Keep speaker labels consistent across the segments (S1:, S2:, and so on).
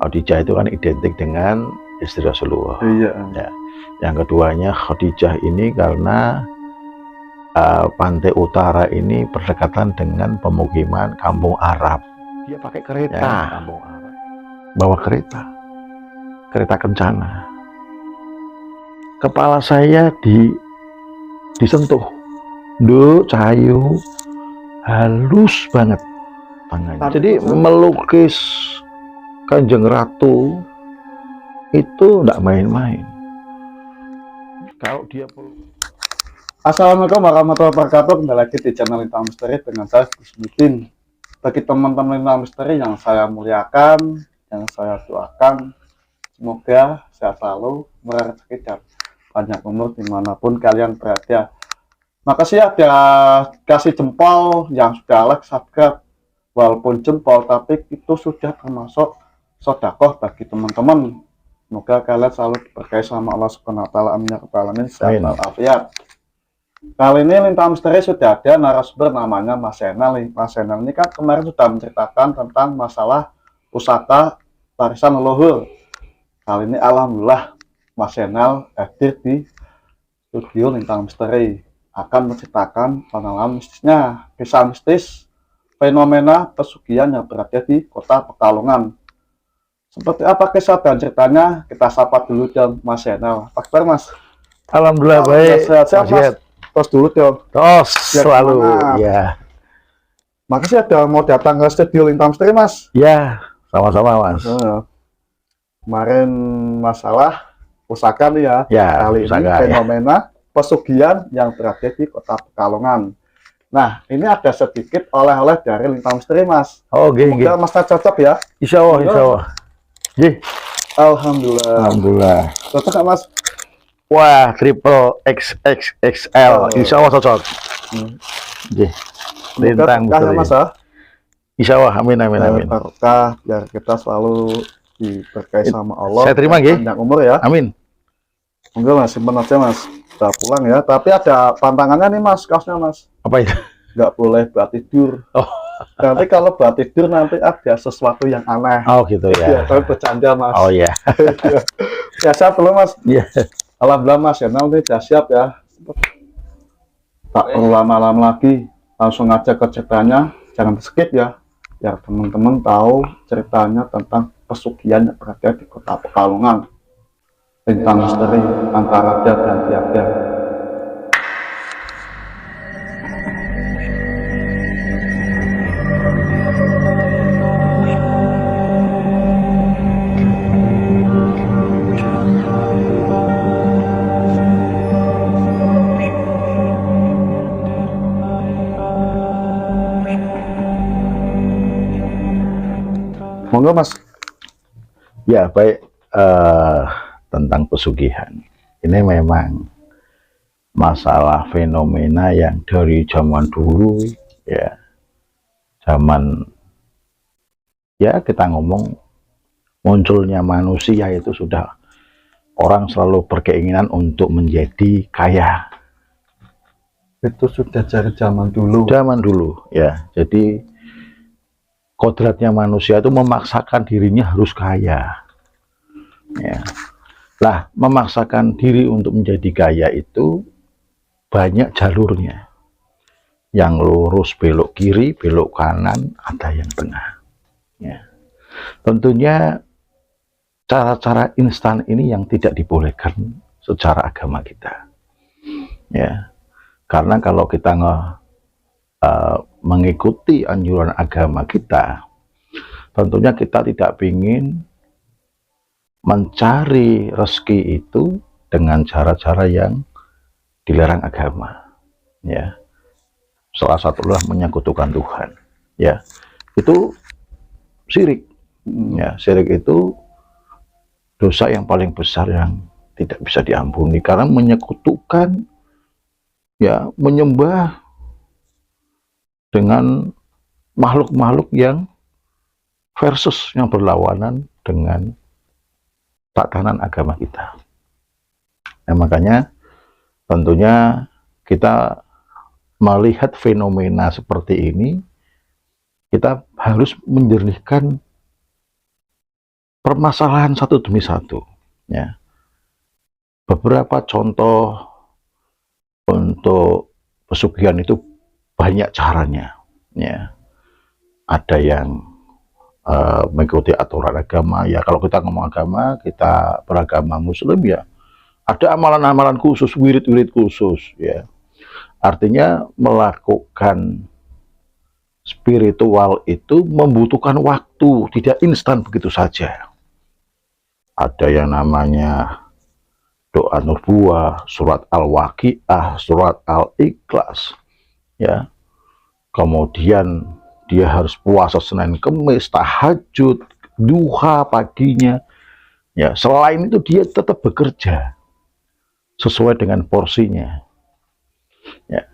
S1: Khadijah itu kan identik dengan istri Rasulullah.
S2: Iya.
S1: Ya. Yang keduanya Khadijah ini karena pantai utara ini berdekatan dengan pemukiman kampung Arab. Dia pakai kereta. Ya, kampung Arab. Bawa kereta kencana. Kepala saya disentuh. Duh, cahayu halus banget tangannya. Jadi melukis Kanjeng Ratu itu enggak main-main. Kalau dia
S2: Assalamualaikum warahmatullahi wabarakatuh. Kembali lagi di channel Lintang Misteri dengan saya Gus Mudin. Bagi teman-teman Lintang Misteri yang saya muliakan, yang saya doakan, semoga sehat selalu, murah rezeki dan banyak umur dimanapun kalian berada. Makasih ada kasih jempol yang sudah like, subscribe. Walaupun jempol, tapi itu sudah termasuk sedekah bagi teman-teman. Semoga kalian selalu diberkahi sama Allah Subhanahu wa taala. Amin ya rabbal alamin. Sehat walafiat. Kali ini Lintang Misteri sudah ada narasumber namanya Mas Zainal. Mas Zainal ini kan kemarin sudah menceritakan tentang masalah pusaka warisan leluhur. Kali ini alhamdulillah Mas Zainal hadir di studio Lintang Misteri, akan menceritakan pengalaman mistisnya, kisah mistis, fenomena pesugihan yang berada di kota Pekalongan. Seperti apa kisah dan ceritanya, kita sapa dulu dong Mas Zainal. Apa kabar Mas?
S1: Alhamdulillah baik.
S2: Sehat-sehat Mas. Tos dulu dong.
S1: Tos selalu. Ya.
S2: Makasih ada mau datang ke studio Lintang Misteri Mas.
S1: Ya, sama-sama Mas.
S2: Kemarin masalah pusaka nih ya.
S1: Ya,
S2: kali
S1: pusaka,
S2: ini fenomena pesugihan yang berada di kota Pekalongan. Nah, ini ada sedikit oleh-oleh dari Lintang Misteri Mas.
S1: Oh, gini.
S2: Semoga Mas cocok ya.
S1: Insya Allah.
S2: Alhamdulillah.
S1: Alhamdulillah.
S2: Cocok nggak Mas?
S1: Wah, triple XXXL. Insya Allah cocok. Lintang Misteri.
S2: Mas ya.
S1: Insya Allah, amin.
S2: Barokah, biar kita selalu diberkahi sama Allah.
S1: Saya terima nggih.
S2: Panjang umur ya.
S1: Amin.
S2: Enggak Mas, simpen aja Mas. Udah pulang ya. Tapi ada pantangannya nih Mas, kaosnya Mas.
S1: Apa itu?
S2: Nggak boleh buat tidur.
S1: Oh.
S2: Nanti kalau buat tidur nanti ada sesuatu yang aneh.
S1: Oh gitu ya.
S2: Tapi bercanda Mas.
S1: Oh iya.
S2: Ya siap belum Mas?
S1: Iya.
S2: Alhamdulillah Mas Zainal ini sudah siap ya. Tak perlu lama-lama lagi, langsung aja ke ceritanya. Jangan skip ya, biar teman-teman tahu ceritanya tentang pesugihan yang berada di kota Pekalongan. Lintang Misteri antara Raja dan Tiada. Monggo Mas.
S1: Ya baik, tentang pesugihan. Ini memang masalah fenomena yang dari zaman dulu ya. Zaman ya kita ngomong munculnya manusia itu sudah orang selalu berkeinginan untuk menjadi kaya.
S2: Itu sudah dari zaman dulu.
S1: Zaman dulu ya. Jadi kodratnya manusia itu memaksakan dirinya harus kaya. Ya. Lah, memaksakan diri untuk menjadi kaya itu banyak jalurnya. Yang lurus belok kiri, belok kanan, ada yang tengah. Ya. Tentunya cara-cara instan ini yang tidak dibolehkan secara agama kita. Ya. Karena kalau kita mengikuti anjuran agama kita, tentunya kita tidak ingin mencari rezeki itu dengan cara-cara yang dilarang agama. Ya, salah satunya menyekutukan Tuhan. Ya, itu syirik. Ya, syirik itu dosa yang paling besar yang tidak bisa diampuni karena menyekutukan, ya, menyembah dengan makhluk-makhluk yang versus yang berlawanan dengan tatanan agama kita. Nah, makanya tentunya kita melihat fenomena seperti ini, kita harus menjernihkan permasalahan satu demi satu. Ya, beberapa contoh untuk pesugihan itu banyak caranya. Ya, ada yang mengikuti aturan agama. Ya, kalau kita ngomong agama, kita beragama Muslim ya. Ada amalan-amalan khusus, wirid-wirid khusus. Ya, artinya melakukan spiritual itu membutuhkan waktu, tidak instan begitu saja. Ada yang namanya doa nubuah, surat al-waqiah, surat al-ikhlas, ya. Kemudian dia harus puasa Senin Kemis, tahajud, duha paginya. Ya, selain itu dia tetap bekerja sesuai dengan porsinya. Ya,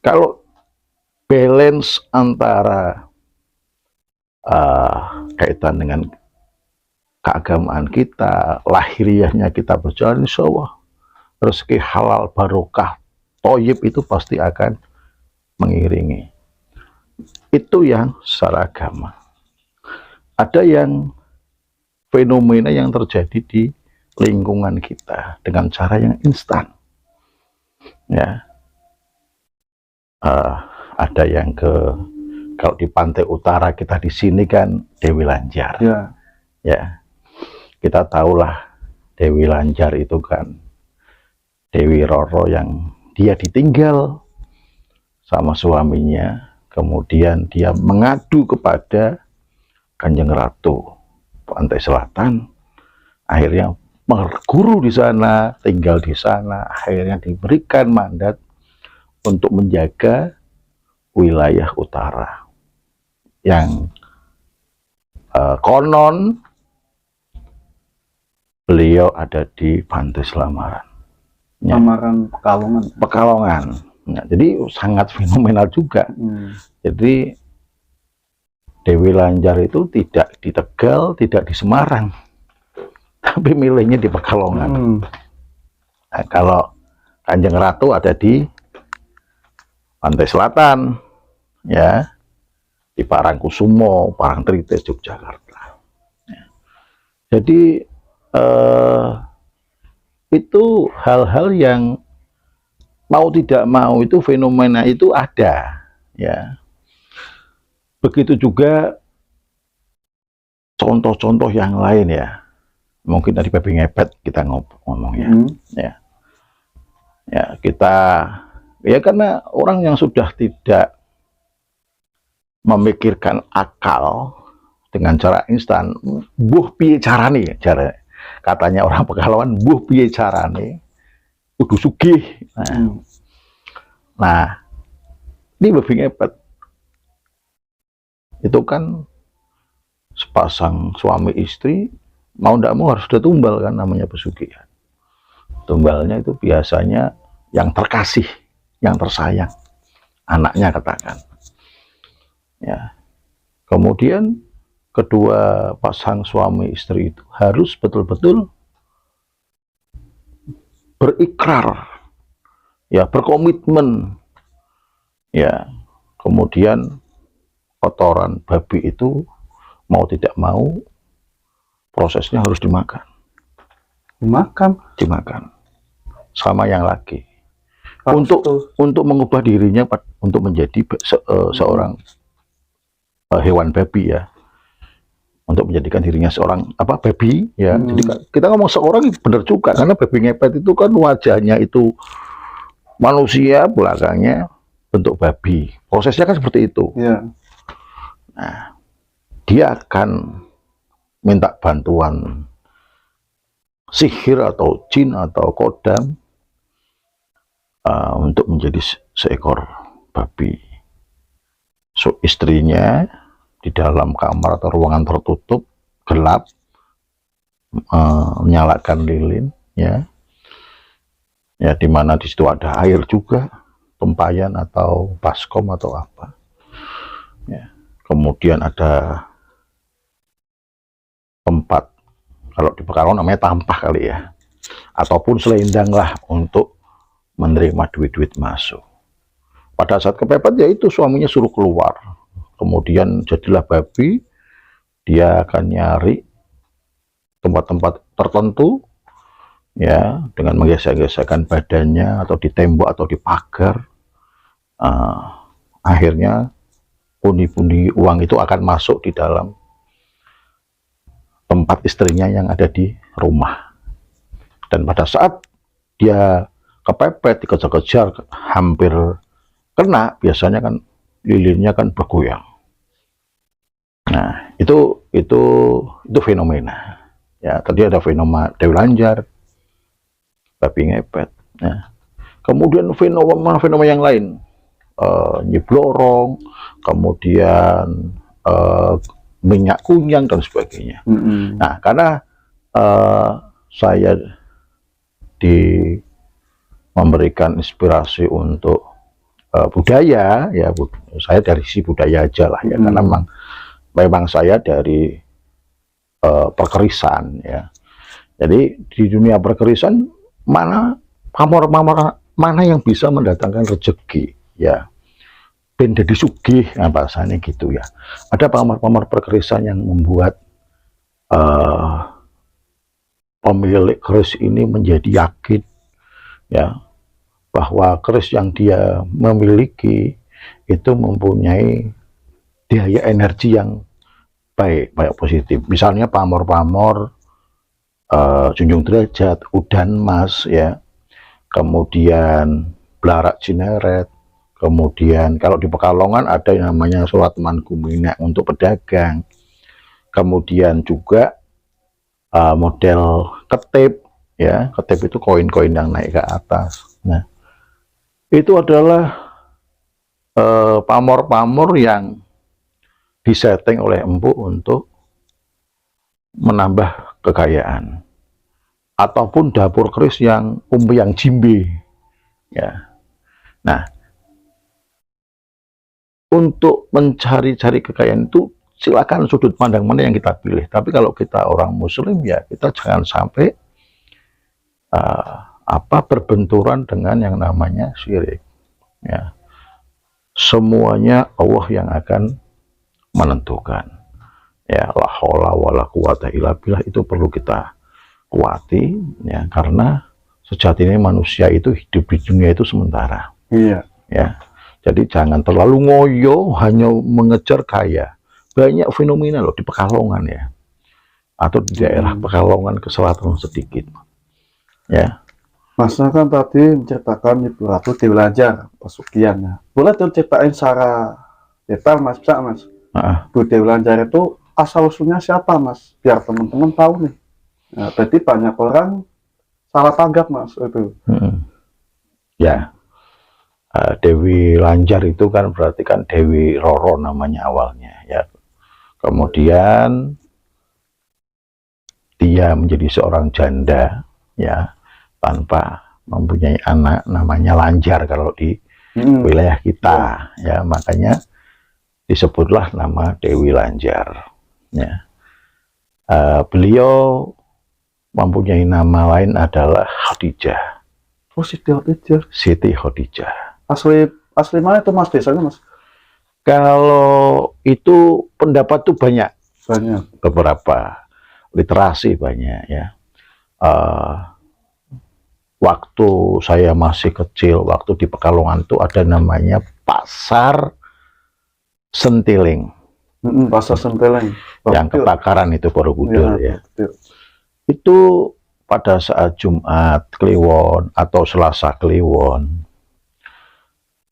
S1: kalau balance antara kaitan dengan keagamaan kita, lahiriahnya kita berjalan, insya Allah rezeki halal barokah toyib itu pasti akan mengiringi. Itu yang secara agama. Ada yang fenomena yang terjadi di lingkungan kita dengan cara yang instan. Ya, ada yang kalau di pantai utara kita di sini kan Dewi Lanjar. Ya, kita tahulah Dewi Lanjar itu kan Dewi Roro yang dia ditinggal sama suaminya, kemudian dia mengadu kepada Kanjeng Ratu Pantai Selatan, akhirnya berguru di sana, tinggal di sana, akhirnya diberikan mandat untuk menjaga wilayah utara yang konon beliau ada di Pantai Selamaran.
S2: Selamaran Pekalongan.
S1: Pekalongan. Nah, jadi sangat fenomenal juga. Jadi Dewi Lanjar itu tidak di Tegal, tidak di Semarang, tapi milihnya di Pekalongan. Nah, kalau Kanjeng Ratu ada di Pantai Selatan, ya, di Parangkusumo, Parangtritis, Yogyakarta. Ya. Jadi itu hal-hal yang mau tidak mau itu fenomena itu ada, ya. Begitu juga contoh-contoh yang lain ya. Mungkin dari babi ngepet kita ngomongnya, ya. Ya, kita ya karena orang yang sudah tidak memikirkan akal dengan cara instan, buh piye carane, katanya orang Pekalongan, buh piye carane kudu sugih. Nah, ini babi ngepet itu kan sepasang suami istri mau tidak mau harus ada tumbal kan, namanya pesugihan. Tumbalnya itu biasanya yang terkasih, yang tersayang, anaknya katakan. Ya. Kemudian kedua pasang suami istri itu harus betul-betul berikrar, ya, berkomitmen, ya. Kemudian kotoran babi itu mau tidak mau prosesnya harus dimakan. Dimakan sama yang laki. Untuk mengubah dirinya untuk menjadi seorang hewan babi, ya. Untuk menjadikan dirinya seorang babi, ya. Jadi kita ngomong seorang itu benar juga, karena babi ngepet itu kan wajahnya itu manusia, belakangnya bentuk babi. Prosesnya kan seperti itu. Nah, dia akan minta bantuan sihir atau jin atau kodam untuk menjadi seekor babi. So, istrinya di dalam kamar atau ruangan tertutup gelap, menyalakan lilin, ya, di mana di situ ada air juga, tempayan atau baskom atau apa, ya. Kemudian ada tempat, kalau di Pekalongan namanya tampah kali ya, ataupun selendang lah untuk menerima duit-duit masuk. Pada saat kepepet ya itu suaminya suruh keluar, kemudian jadilah babi, dia akan nyari tempat-tempat tertentu, ya, dengan menggesek-gesekkan badannya atau di tembok atau di pagar. Akhirnya pundi-pundi uang itu akan masuk di dalam tempat istrinya yang ada di rumah. Dan pada saat dia kepepet, dikejar-kejar, hampir kena, biasanya kan lilinnya kan bergoyang. Nah, itu fenomena. Ya, tadi ada fenomena Dewi Lanjar, babi ngepet. Nah, kemudian fenomena yang lain, Nyi Blorong, kemudian minyak kunyang dan sebagainya. Nah, karena saya memberikan inspirasi untuk budaya, ya saya dari sisi budaya aja lah ya, karena memang saya dari perkerisan ya. Jadi di dunia perkerisan mana pamor-pamor mana yang bisa mendatangkan rezeki ya, ben dadi sugih, nah bahasanya gitu ya. Ada pamor-pamor perkerisan yang membuat pemilik keris ini menjadi yakin ya bahwa keris yang dia memiliki itu mempunyai daya energi yang baik positif. Misalnya pamor-pamor Junjung Derajat, Udan Mas ya, kemudian Blarak Cineret, kemudian kalau di Pekalongan ada yang namanya Surat Mangkuminak untuk pedagang, kemudian juga model ketip ya, ketip itu koin-koin yang naik ke atas. Nah, itu adalah pamor-pamor yang disetting oleh Empu untuk menambah kekayaan, ataupun dapur keris yang yang jimbe ya. Nah, untuk mencari-cari kekayaan itu silakan sudut pandang mana yang kita pilih. Tapi kalau kita orang Muslim ya kita jangan sampai berbenturan dengan yang namanya syirik. Ya, semuanya Allah yang akan menentukan. Ya, la haula wala quwata illa billah, itu perlu kita kuati ya, karena sejatinya manusia itu hidup di dunia itu sementara.
S2: Iya.
S1: Ya, jadi jangan terlalu ngoyo hanya mengejar kaya. Banyak fenomena loh di Pekalongan ya, atau di daerah Pekalongan ke selatan sedikit ya.
S2: Mas kan tadi menceritakan Ibu Ratu Dewi Lanjar pesugihan ya. Boleh tuh ceritain secara detail Mas, bisa Mas? Bu Dewi Lanjar itu asal usulnya siapa Mas? Biar teman-teman tahu nih. Nah, berarti banyak orang salah tanggap Mas itu.
S1: Ya, Dewi Lanjar itu kan berarti kan Dewi Roro namanya awalnya ya. Kemudian dia menjadi seorang janda ya, tanpa mempunyai anak, namanya Lanjar kalau di wilayah kita ya, makanya disebutlah nama Dewi Lanjar ya. Beliau mempunyai nama lain adalah Khadijah.
S2: Oh, Siti Khadijah.
S1: Siti Khadijah.
S2: Asli mana itu Mas, desanya Mas?
S1: Kalau itu pendapat tuh banyak, beberapa literasi banyak ya. Waktu saya masih kecil, waktu di Pekalongan tuh ada namanya Pasar Sentiling.
S2: Pasar Sentiling.
S1: Yang kebakaran itu Borobudur ya. Itu pada saat Jumat Kliwon atau Selasa Kliwon,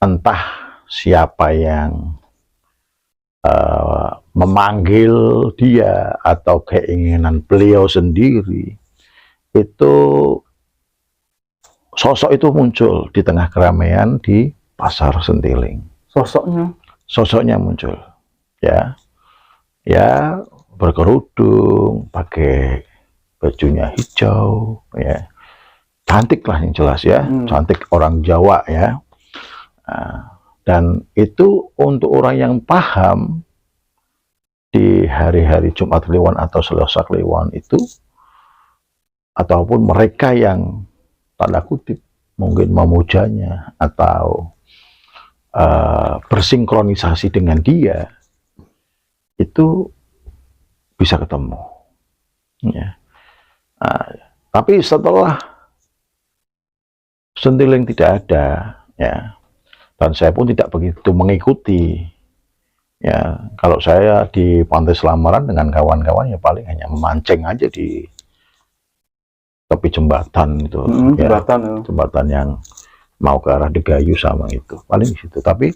S1: entah siapa yang memanggil dia atau keinginan beliau sendiri, itu sosok itu muncul di tengah keramaian di Pasar Sentiling. Sosoknya muncul ya, ya berkerudung, pakai bajunya hijau ya, cantik lah yang jelas ya, cantik orang Jawa ya. Dan itu untuk orang yang paham di hari-hari Jumat Kliwon atau Selasa Kliwon itu, ataupun mereka yang tanda kutip mungkin memujanya atau bersinkronisasi dengan dia, itu bisa ketemu ya. Tapi setelah sentiling tidak ada, ya, dan saya pun tidak begitu mengikuti. Ya, kalau saya di Pantai Selamaran dengan kawan-kawan ya paling hanya memancing aja di tepi jembatan itu, ya,
S2: Jembatan ya.
S1: jembatan yang mau ke arah Degayu sama itu, paling di situ. Tapi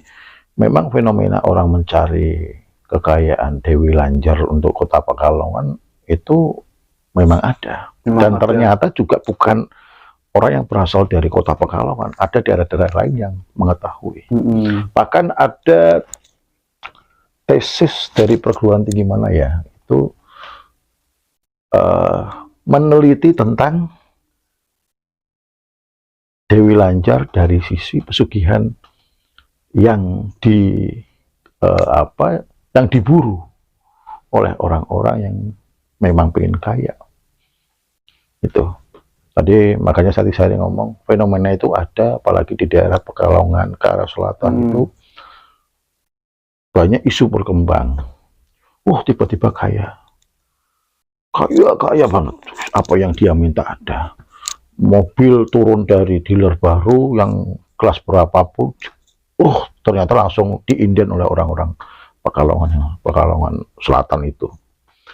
S1: memang fenomena orang mencari kekayaan Dewi Lanjar untuk Kota Pekalongan itu memang ada. Dan ternyata juga bukan orang yang berasal dari Kota Pekalongan, ada daerah-daerah lain yang mengetahui. Bahkan ada tesis dari perguruan tinggi mana ya, itu meneliti tentang Dewi Lanjar dari sisi pesugihan yang yang diburu oleh orang-orang yang memang pengen kaya. Itu tadi makanya saya ngomong fenomena itu ada, apalagi di daerah Pekalongan ke arah selatan itu banyak isu berkembang. Tiba-tiba kaya banget, apa yang dia minta ada. Mobil turun dari dealer baru yang kelas berapapun, ternyata langsung diinden oleh orang-orang Pekalongan Selatan itu.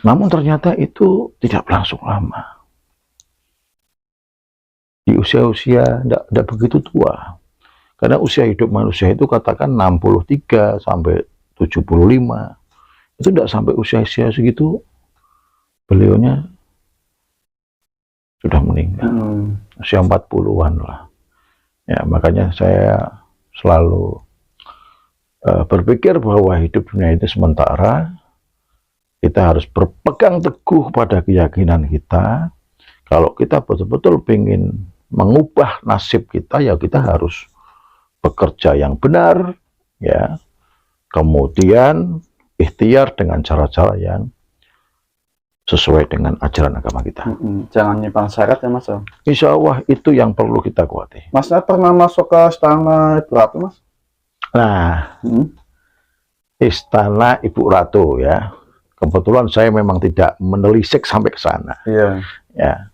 S1: Namun ternyata itu tidak berlangsung lama. Di usia-usia tidak begitu tua. Karena usia hidup manusia itu katakan 63 sampai 75. Itu tidak sampai usia-usia segitu, beliaunya sudah meninggal. Usia 40-an lah. Ya, makanya saya selalu berpikir bahwa hidup dunia itu sementara. Kita harus berpegang teguh pada keyakinan kita. Kalau kita betul-betul ingin mengubah nasib kita, ya kita harus bekerja yang benar, ya. Kemudian ikhtiar dengan cara-cara yang sesuai dengan ajaran agama kita.
S2: Jangan nyimpang syarat ya Mas.
S1: Insya Allah itu yang perlu kita kuati.
S2: Mas pernah masuk ke istana Ibu Ratu, Mas?
S1: Nah, istana Ibu Ratu ya. Kebetulan saya memang tidak menelisik sampai ke sana.
S2: Iya.
S1: Ya,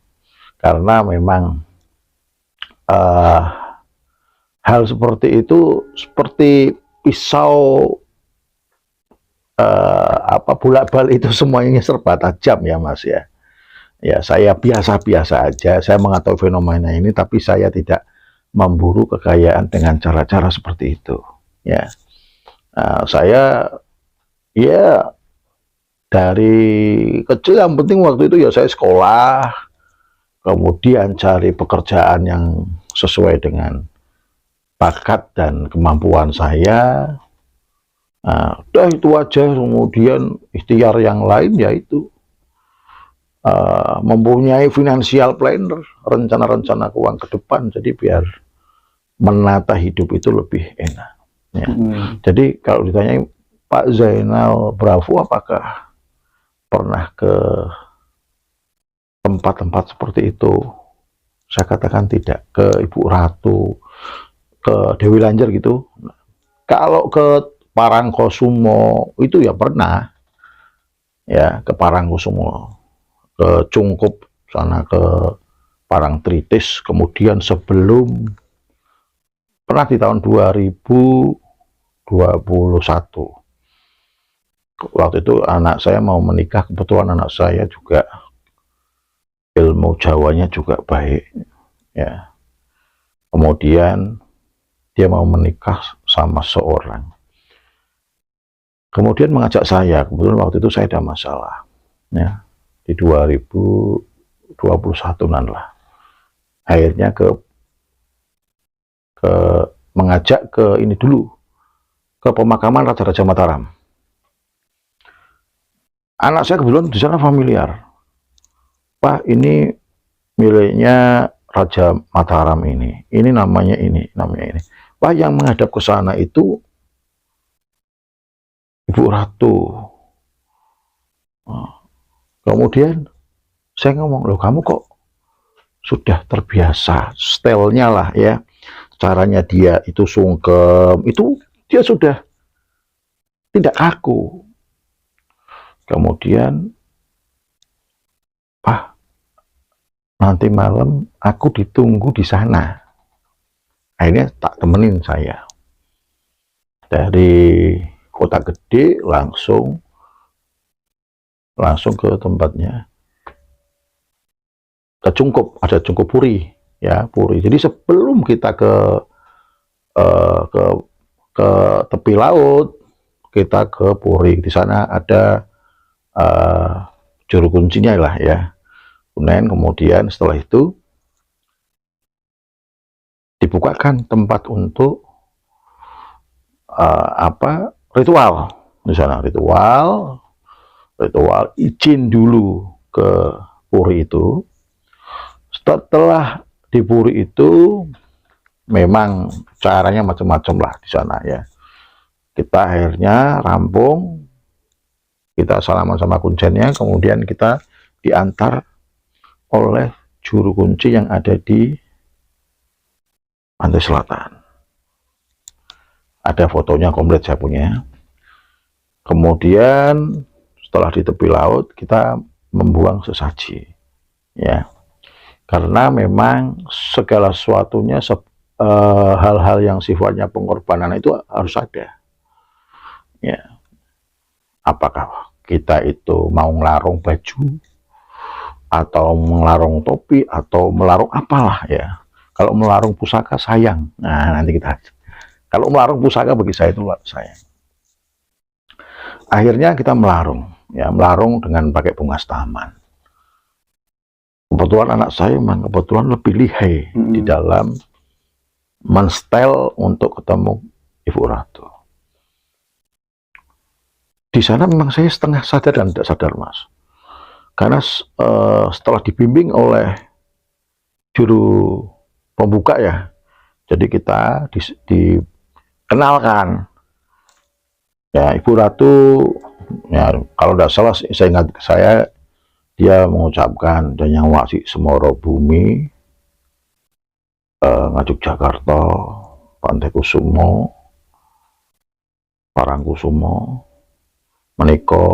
S1: karena memang hal seperti itu seperti pisau bolak-balik itu semuanya serba tajam ya Mas ya. Ya saya biasa-biasa aja, saya mengetahui fenomena ini, tapi saya tidak memburu kekayaan dengan cara-cara seperti itu. Ya, saya ya dari kecil yang penting waktu itu ya saya sekolah, kemudian cari pekerjaan yang sesuai dengan bakat dan kemampuan saya. Udah itu aja. Kemudian ikhtiar yang lain yaitu mempunyai financial planner, rencana-rencana keuangan ke depan, jadi biar menata hidup itu lebih enak ya. Jadi kalau ditanya Pak Zainal Bravo apakah pernah ke tempat-tempat seperti itu, saya katakan tidak. Ke Ibu Ratu, ke Dewi Lanjar gitu. Kalau ke Parangkusumo itu ya pernah ya, ke Parangkusumo, ke Cungkup sana, ke Parangtritis. Kemudian sebelum pernah di tahun 2021 waktu itu anak saya mau menikah, kebetulan anak saya juga ilmu Jawanya juga baik ya. Kemudian dia mau menikah sama seorang, kemudian mengajak saya. Kebetulan waktu itu saya ada masalah ya, di 2021 lah. Akhirnya mengajak ke ini dulu, ke pemakaman Raja-Raja Mataram. Anak saya kebetulan di sana familiar. Pak, ini miliknya Raja Mataram ini namanya ini. Pak, yang menghadap ke sana itu Ibu Ratu. Kemudian saya ngomong, loh kamu kok sudah terbiasa stylenya lah ya, caranya dia itu sungkem, itu dia sudah tidak kaku. Kemudian Pak, nanti malam aku ditunggu di sana. Akhirnya tak temenin saya. Dari kota gede langsung ke tempatnya. Ke Cungkup, ada Cungkup Puri, ya Puri. Jadi sebelum kita eh, ke ke tepi laut, kita ke Puri. Di sana ada juru kuncinya lah ya. Kemudian setelah itu dibukakan tempat untuk ritual. Di sana ritual izin dulu ke Puri itu. Setelah di Puri itu memang caranya macam-macam lah di sana ya. Kita akhirnya rampung, kita salaman sama kuncennya, kemudian kita diantar oleh juru kunci yang ada di pantai selatan. Ada fotonya komplit saya punya. Kemudian setelah di tepi laut kita membuang sesaji ya, karena memang segala sesuatunya hal-hal yang sifatnya pengorbanan itu harus ada ya. Apakah kita itu mau ngelarung baju atau melarung topi atau melarung apalah ya. Kalau melarung pusaka sayang, nah nanti kita, kalau melarung pusaka bagi saya itu sayang. Akhirnya kita melarung ya, melarung dengan pakai bunga taman. Kebetulan anak saya memang kebetulan lebih lihai di dalam menstel untuk ketemu Ibu Ratu. Di sana memang saya setengah sadar dan tidak sadar, Mas. Karena setelah dibimbing oleh juru pembuka ya, jadi kita dikenalkan ya, Ibu Ratu ya, kalau tidak salah saya ingat dia mengucapkan dan yang wasi semoro bumi, Ngajuk Jakarta, Pantai Kusumo, Parangkusumo, menika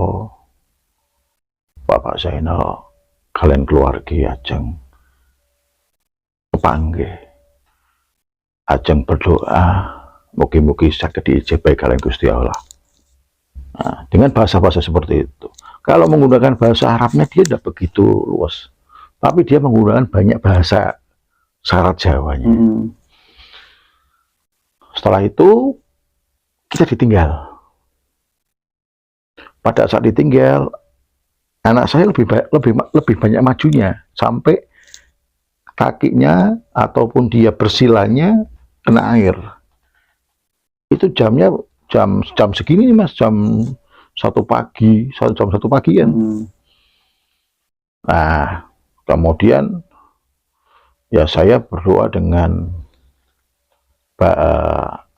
S1: Bapak Zainal kalian keluarga ajeng kepanggih, ajeng berdoa mugi-mugi saged diijabahi kalian Gusti Allah. Nah, dengan bahasa-bahasa seperti itu. Kalau menggunakan bahasa Arabnya dia tidak begitu luas, tapi dia menggunakan banyak bahasa syarat Jawanya. Setelah itu kita ditinggal. Pada saat ditinggal, anak saya lebih banyak majunya sampai kakinya ataupun dia bersilanya kena air. Itu jamnya jam segini nih Mas, jam 1 pagi, jam 1 pagi kan. Nah, kemudian ya saya berdoa dengan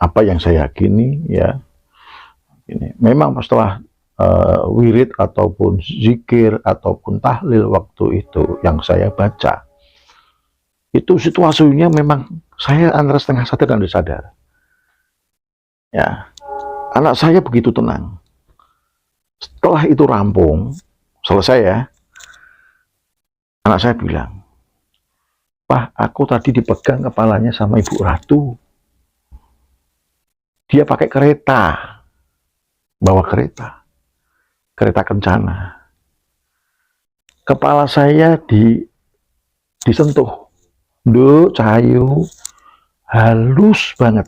S1: apa yang saya yakini ya. Ini memang setelah wirid ataupun zikir ataupun tahlil waktu itu yang saya baca, itu situasinya memang saya antara setengah sadar dan tidak sadar ya. Anak saya begitu tenang. Setelah itu rampung, selesai ya, anak saya bilang, "Pak, aku tadi dipegang kepalanya sama Ibu Ratu. Dia pakai kereta, bawa kereta kencana. Kepala saya disentuh, Nduk, Cahayu, halus banget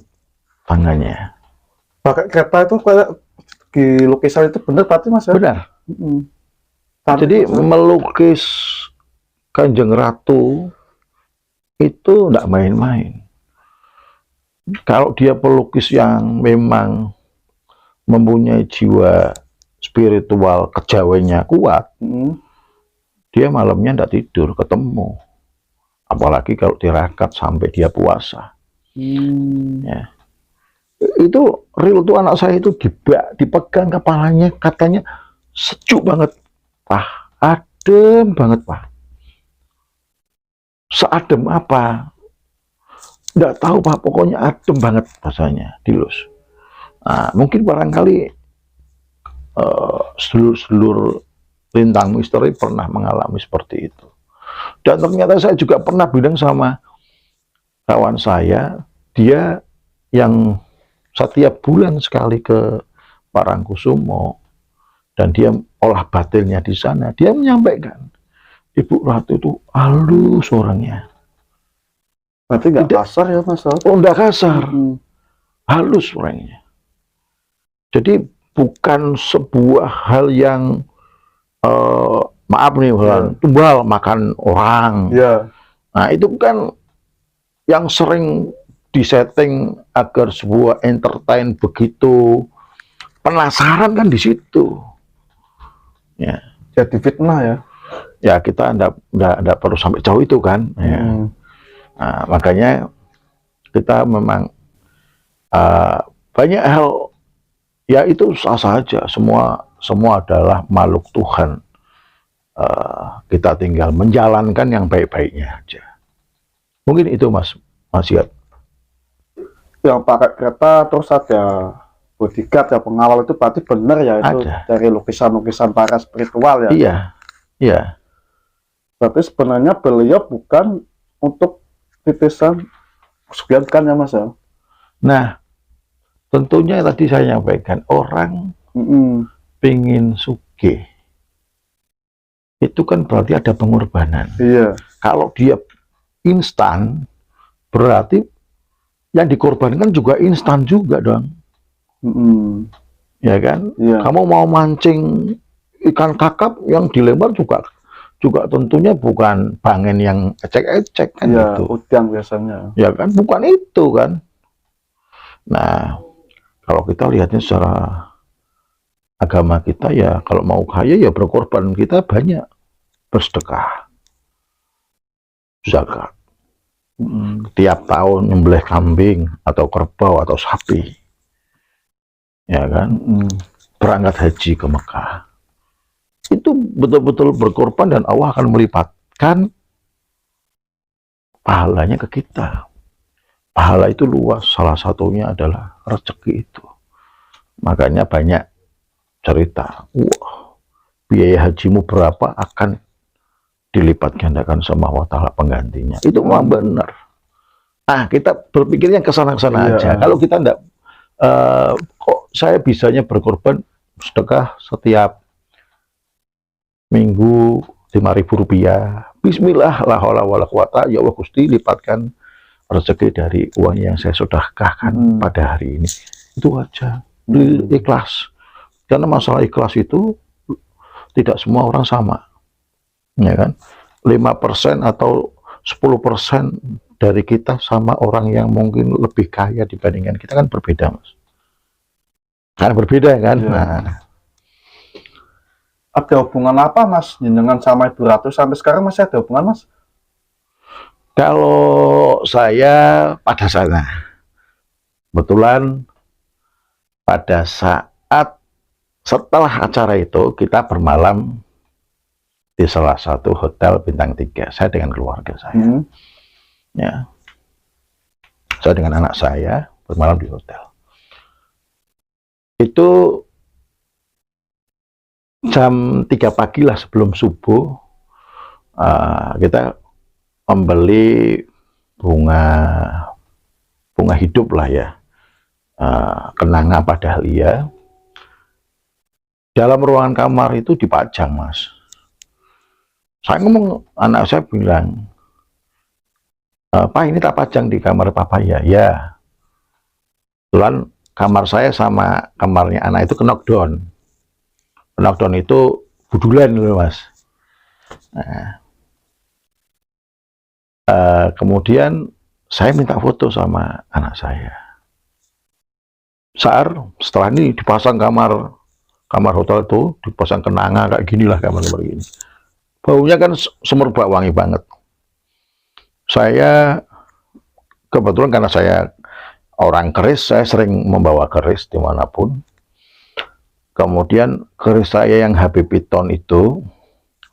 S1: tangannya."
S2: Pakai kereta itu kayak di lukisan itu benar berarti Mas ya?
S1: Benar. Jadi melukis Kanjeng Ratu itu tidak main-main. Kalau dia pelukis yang memang mempunyai jiwa spiritual kejawennya kuat, dia malamnya tidak tidur, ketemu. Apalagi kalau tirakat sampai dia puasa. Ya. Itu real tuh, anak saya itu dipegang kepalanya, katanya sejuk banget, Pak, adem banget, Pak. Seadem apa? Nggak tahu, Pak, pokoknya adem banget rasanya, dilus. Nah, mungkin barangkali sedulur-sedulur Lintang Misteri pernah mengalami seperti itu. Dan ternyata saya juga pernah bilang sama kawan saya, dia yang setiap bulan sekali ke Parangkusumo dan dia olah batinnya di sana, dia menyampaikan Ibu Ratu itu halus orangnya.
S2: Berarti nggak kasar ya Mas?
S1: Oh, enggak kasar, halus orangnya. Jadi bukan sebuah hal yang maaf nih, tumbal makan orang. Nah itu kan yang sering disetting agar sebuah entertain begitu, penasaran kan di situ. Ya.
S2: Jadi fitnah ya.
S1: Ya kita enggak perlu sampai jauh itu kan. Ya. Nah, makanya kita memang banyak hal ya itu sah saja. Semua adalah makhluk Tuhan. Kita tinggal menjalankan yang baik-baiknya aja. Mungkin itu Mas Yat.
S2: Yang pakai kereta terus ada bodyguard ya, pengawal itu berarti benar ya, itu
S1: Ada.
S2: dari lukisan-lukisan para spiritual ya.
S1: Iya, iya.
S2: Berarti sebenarnya beliau bukan untuk titisan pesugihan kan ya Mas ya.
S1: Nah, tentunya tadi saya nyampaikan orang pingin sugih itu kan berarti ada pengorbanan.
S2: Iya.
S1: Kalau dia instan, berarti yang dikorbankan juga instan juga dong. Ya kan?
S2: Iya.
S1: Kamu mau mancing ikan kakap yang dilempar juga tentunya bukan bangen yang ecek-ecek kan.
S2: Iya,
S1: itu.
S2: udang biasanya.
S1: Ya kan? Bukan itu kan. Nah, kalau kita lihatnya secara agama kita ya, kalau mau kaya ya berkorban, kita banyak bersedekah, zakat. Tiap tahun nyembelih kambing atau kerbau atau sapi, ya kan, berangkat haji ke Mekah, itu betul-betul berkorban dan Allah akan melipatkan pahalanya ke kita. Pahala itu luas, salah satunya adalah rezeki itu. Makanya banyak cerita, wah biaya hajimu berapa akan dilipat gandakan sama Allah Ta'ala penggantinya. Itu memang benar. Nah, kita berpikirnya ke sana-sana aja. Kalau kita enggak, kok saya bisanya berkorban sedekah setiap minggu Rp5.000. Bismillah, la haula wala quwata, ya Allah Gusti lipatkan rezeki dari uang yang saya sedekahkan pada hari ini. Itu aja. Ikhlas. Karena masalah ikhlas itu tidak semua orang sama. Ya kan? 5% atau 10% dari kita sama orang yang mungkin lebih kaya dibandingkan kita kan berbeda, Mas. Karena berbeda kan? Ya. Nah.
S2: Ada hubungan apa Mas dengan sama Ibu Ratu sampai sekarang masih ada hubungan Mas?
S1: Kalau saya pada sana, kebetulan pada saat setelah acara itu kita bermalam di salah satu hotel bintang 3, saya dengan keluarga saya. Ya. Saya dengan anak saya bermalam di hotel. Itu jam 3 pagi lah sebelum subuh, kita membeli bunga hidup lah ya, kenanga pada Dahlia. Dalam ruangan kamar itu dipajang, Mas. Saya ngomong, anak saya bilang, Pak ini tak pajang di kamar Papa ya? Ya. Kebetulan kamar saya sama kamarnya anak itu knockdown. Knockdown itu budulan loh Mas. Nah, kemudian saya minta foto sama anak saya. Setelah ini dipasang kamar hotel itu, dipasang kenanga kayak gini lah, kamar gini. Baunya kan semerbak wangi banget. Saya kebetulan karena saya orang keris, saya sering membawa keris dimanapun. Kemudian keris saya yang HP Piton itu,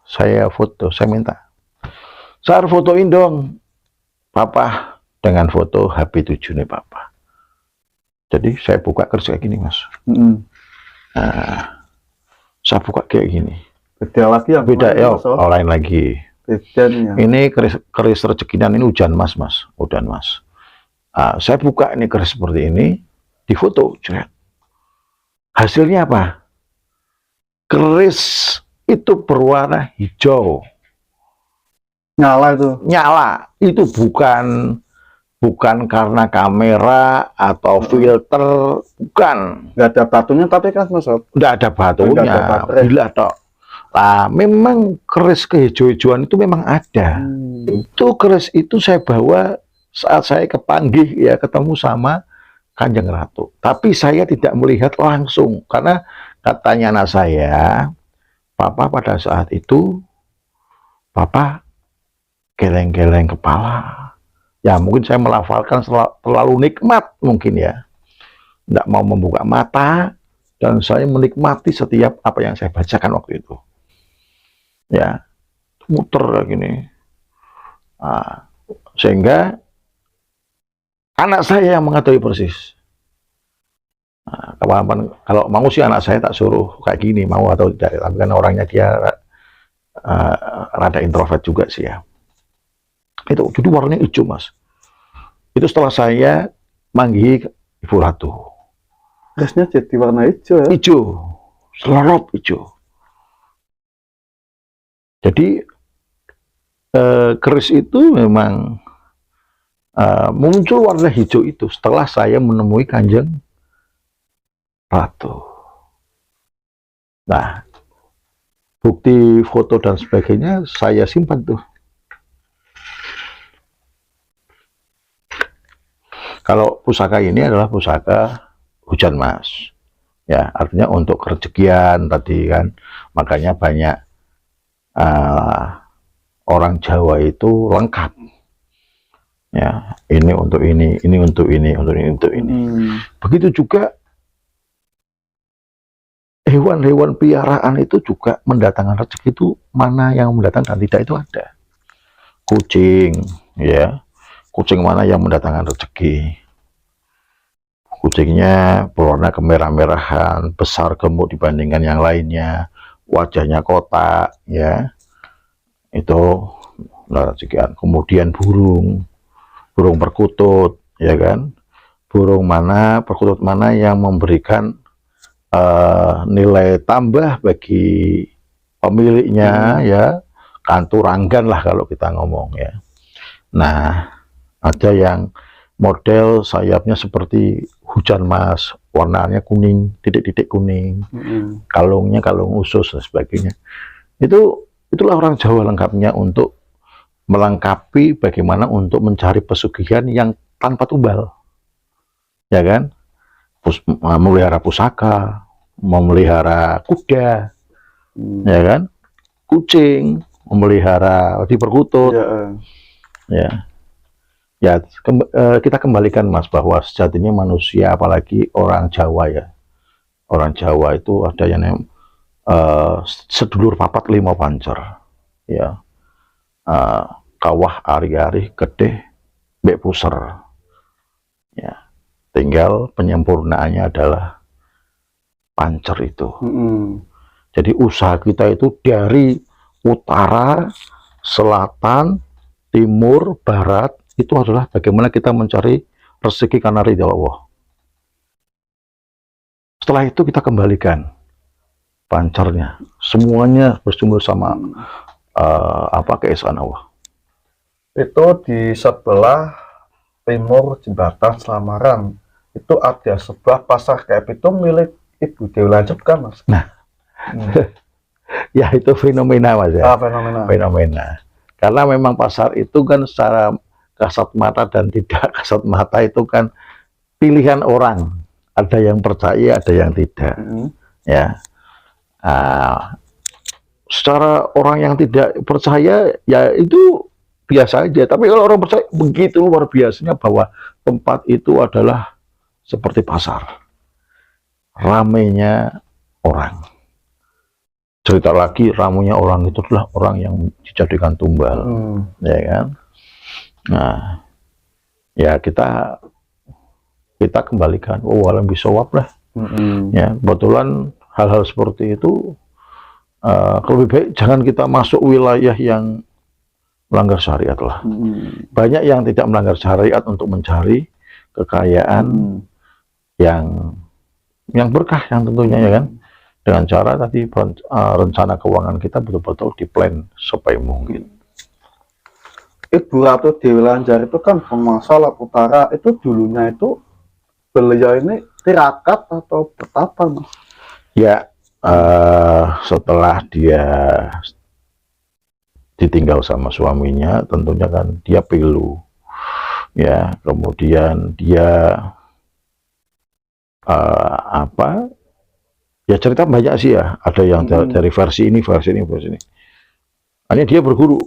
S1: saya foto, saya minta, Sar fotoin dong Papa dengan foto HP 7 nih Papa. Jadi saya buka keris kayak gini Mas. Nah, saya buka kayak gini.
S2: Beda lagi ya?
S1: Beda ya, lain lagi.
S2: Brigjen ya.
S1: Ini keris rezekinan, ini hujan mas, hujan mas. Saya buka ini keris seperti ini, difoto, jret. Hasilnya apa? Keris itu berwarna hijau.
S2: Nyala itu.
S1: Nyala. Itu bukan karena kamera atau filter, bukan.
S2: Nggak ada batunya tapi kan Mas Sob.
S1: Nggak ada batunya,
S2: Nggak ada baterai.
S1: bila toh. Lah, memang keris kehijau-hijauan itu memang ada. Itu keris itu saya bawa saat saya kepanggih ya, ketemu sama Kanjeng Ratu. Tapi saya tidak melihat langsung karena katanya anak saya, Papa pada saat itu Papa geleng-geleng kepala. Ya mungkin saya melafalkan terlalu nikmat mungkin ya. Tidak mau membuka mata dan saya menikmati setiap apa yang saya bacakan waktu itu. Ya, muter kayak gini. Sehingga anak saya yang mengetahui persis. Kalau mau sih anak saya tak suruh kayak gini, mau atau tidak. Tapi kan orangnya dia rada introvert juga sih ya. Itu jadi warnanya hijau mas. Itu setelah saya manggihi Ibu Ratu.
S2: Kerisnya jadi warna hijau ya.
S1: Hijau, selorop hijau. Jadi keris itu memang muncul warna hijau itu setelah saya menemui Kanjeng Ratu. Nah, bukti foto dan sebagainya saya simpan tuh. Kalau pusaka ini adalah pusaka hujan mas, ya artinya untuk kerezekian tadi kan, makanya banyak orang Jawa itu lengkap. Ya, ini untuk ini untuk ini, untuk ini, untuk ini. Begitu juga hewan-hewan piaraan itu juga mendatangkan rezeki itu, mana yang mendatangkan dan tidak itu ada. Kucing, ya. Kucing mana yang mendatangkan rezeki. Kucingnya berwarna kemerah-merahan, besar gemuk dibandingkan yang lainnya, wajahnya kotak, ya. Itu rezekian. Kemudian burung perkutut, ya kan. Burung mana, perkutut mana yang memberikan nilai tambah bagi pemiliknya, ya, kanturanggan lah kalau kita ngomong ya. Nah, ada yang model sayapnya seperti hujan mas, warnanya kuning, titik-titik kuning, kalungnya kalung usus dan sebagainya. Itulah orang Jawa lengkapnya untuk melengkapi bagaimana untuk mencari pesugihan yang tanpa tumbal, ya kan. Memelihara pusaka, memelihara kuda, ya kan, kucing, memelihara di perkutut, ya. Kita kembalikan mas bahwa sejatinya manusia, apalagi orang Jawa ya, orang Jawa itu ada yang sedulur papat lima pancer, ya, kawah ari-ari gede mbek puser, ya. Tinggal penyempurnaannya adalah pancer itu. Jadi usaha kita itu dari utara, selatan, timur, barat, itu adalah bagaimana kita mencari rezeki karena ridha Allah. Setelah itu kita kembalikan pancernya, semuanya bersumber sama keesaan Allah.
S2: Itu di sebelah timur jembatan Selamaran. Itu ada sebuah pasar kayak itu milik Ibu Dewi Lanjut kan mas?
S1: Nah, ya itu fenomena mas ya.
S2: Fenomena.
S1: Karena memang pasar itu kan secara kasat mata dan tidak kasat mata itu kan pilihan orang. Ada yang percaya, ada yang tidak. Ya. Secara orang yang tidak percaya ya itu biasa aja. Tapi kalau orang percaya, begitu luar biasanya bahwa tempat itu adalah seperti pasar, ramainya orang. Cerita lagi, ramainya orang itu adalah orang yang dijadikan tumbal, ya kan. Nah, ya kita kembalikan, alam bisawab lah. Ya, kebetulan hal-hal seperti itu lebih baik jangan kita masuk wilayah yang melanggar syariat lah.
S2: Hmm.
S1: Banyak yang tidak melanggar syariat untuk mencari kekayaan yang berkah, yang tentunya ya kan, dengan cara tadi rencana keuangan kita betul-betul diplan sebaik mungkin.
S2: Ibu Ratu Dewi Lanjar itu kan penguasa Lombok Utara, itu dulunya itu beliau ini tirakat atau bertapa, Mas?
S1: Ya, setelah dia ditinggal sama suaminya, tentunya kan dia pilu, ya. Kemudian dia ya cerita banyak sih ya. Ada yang dari versi ini, versi ini, versi ini. Hanya dia berguru.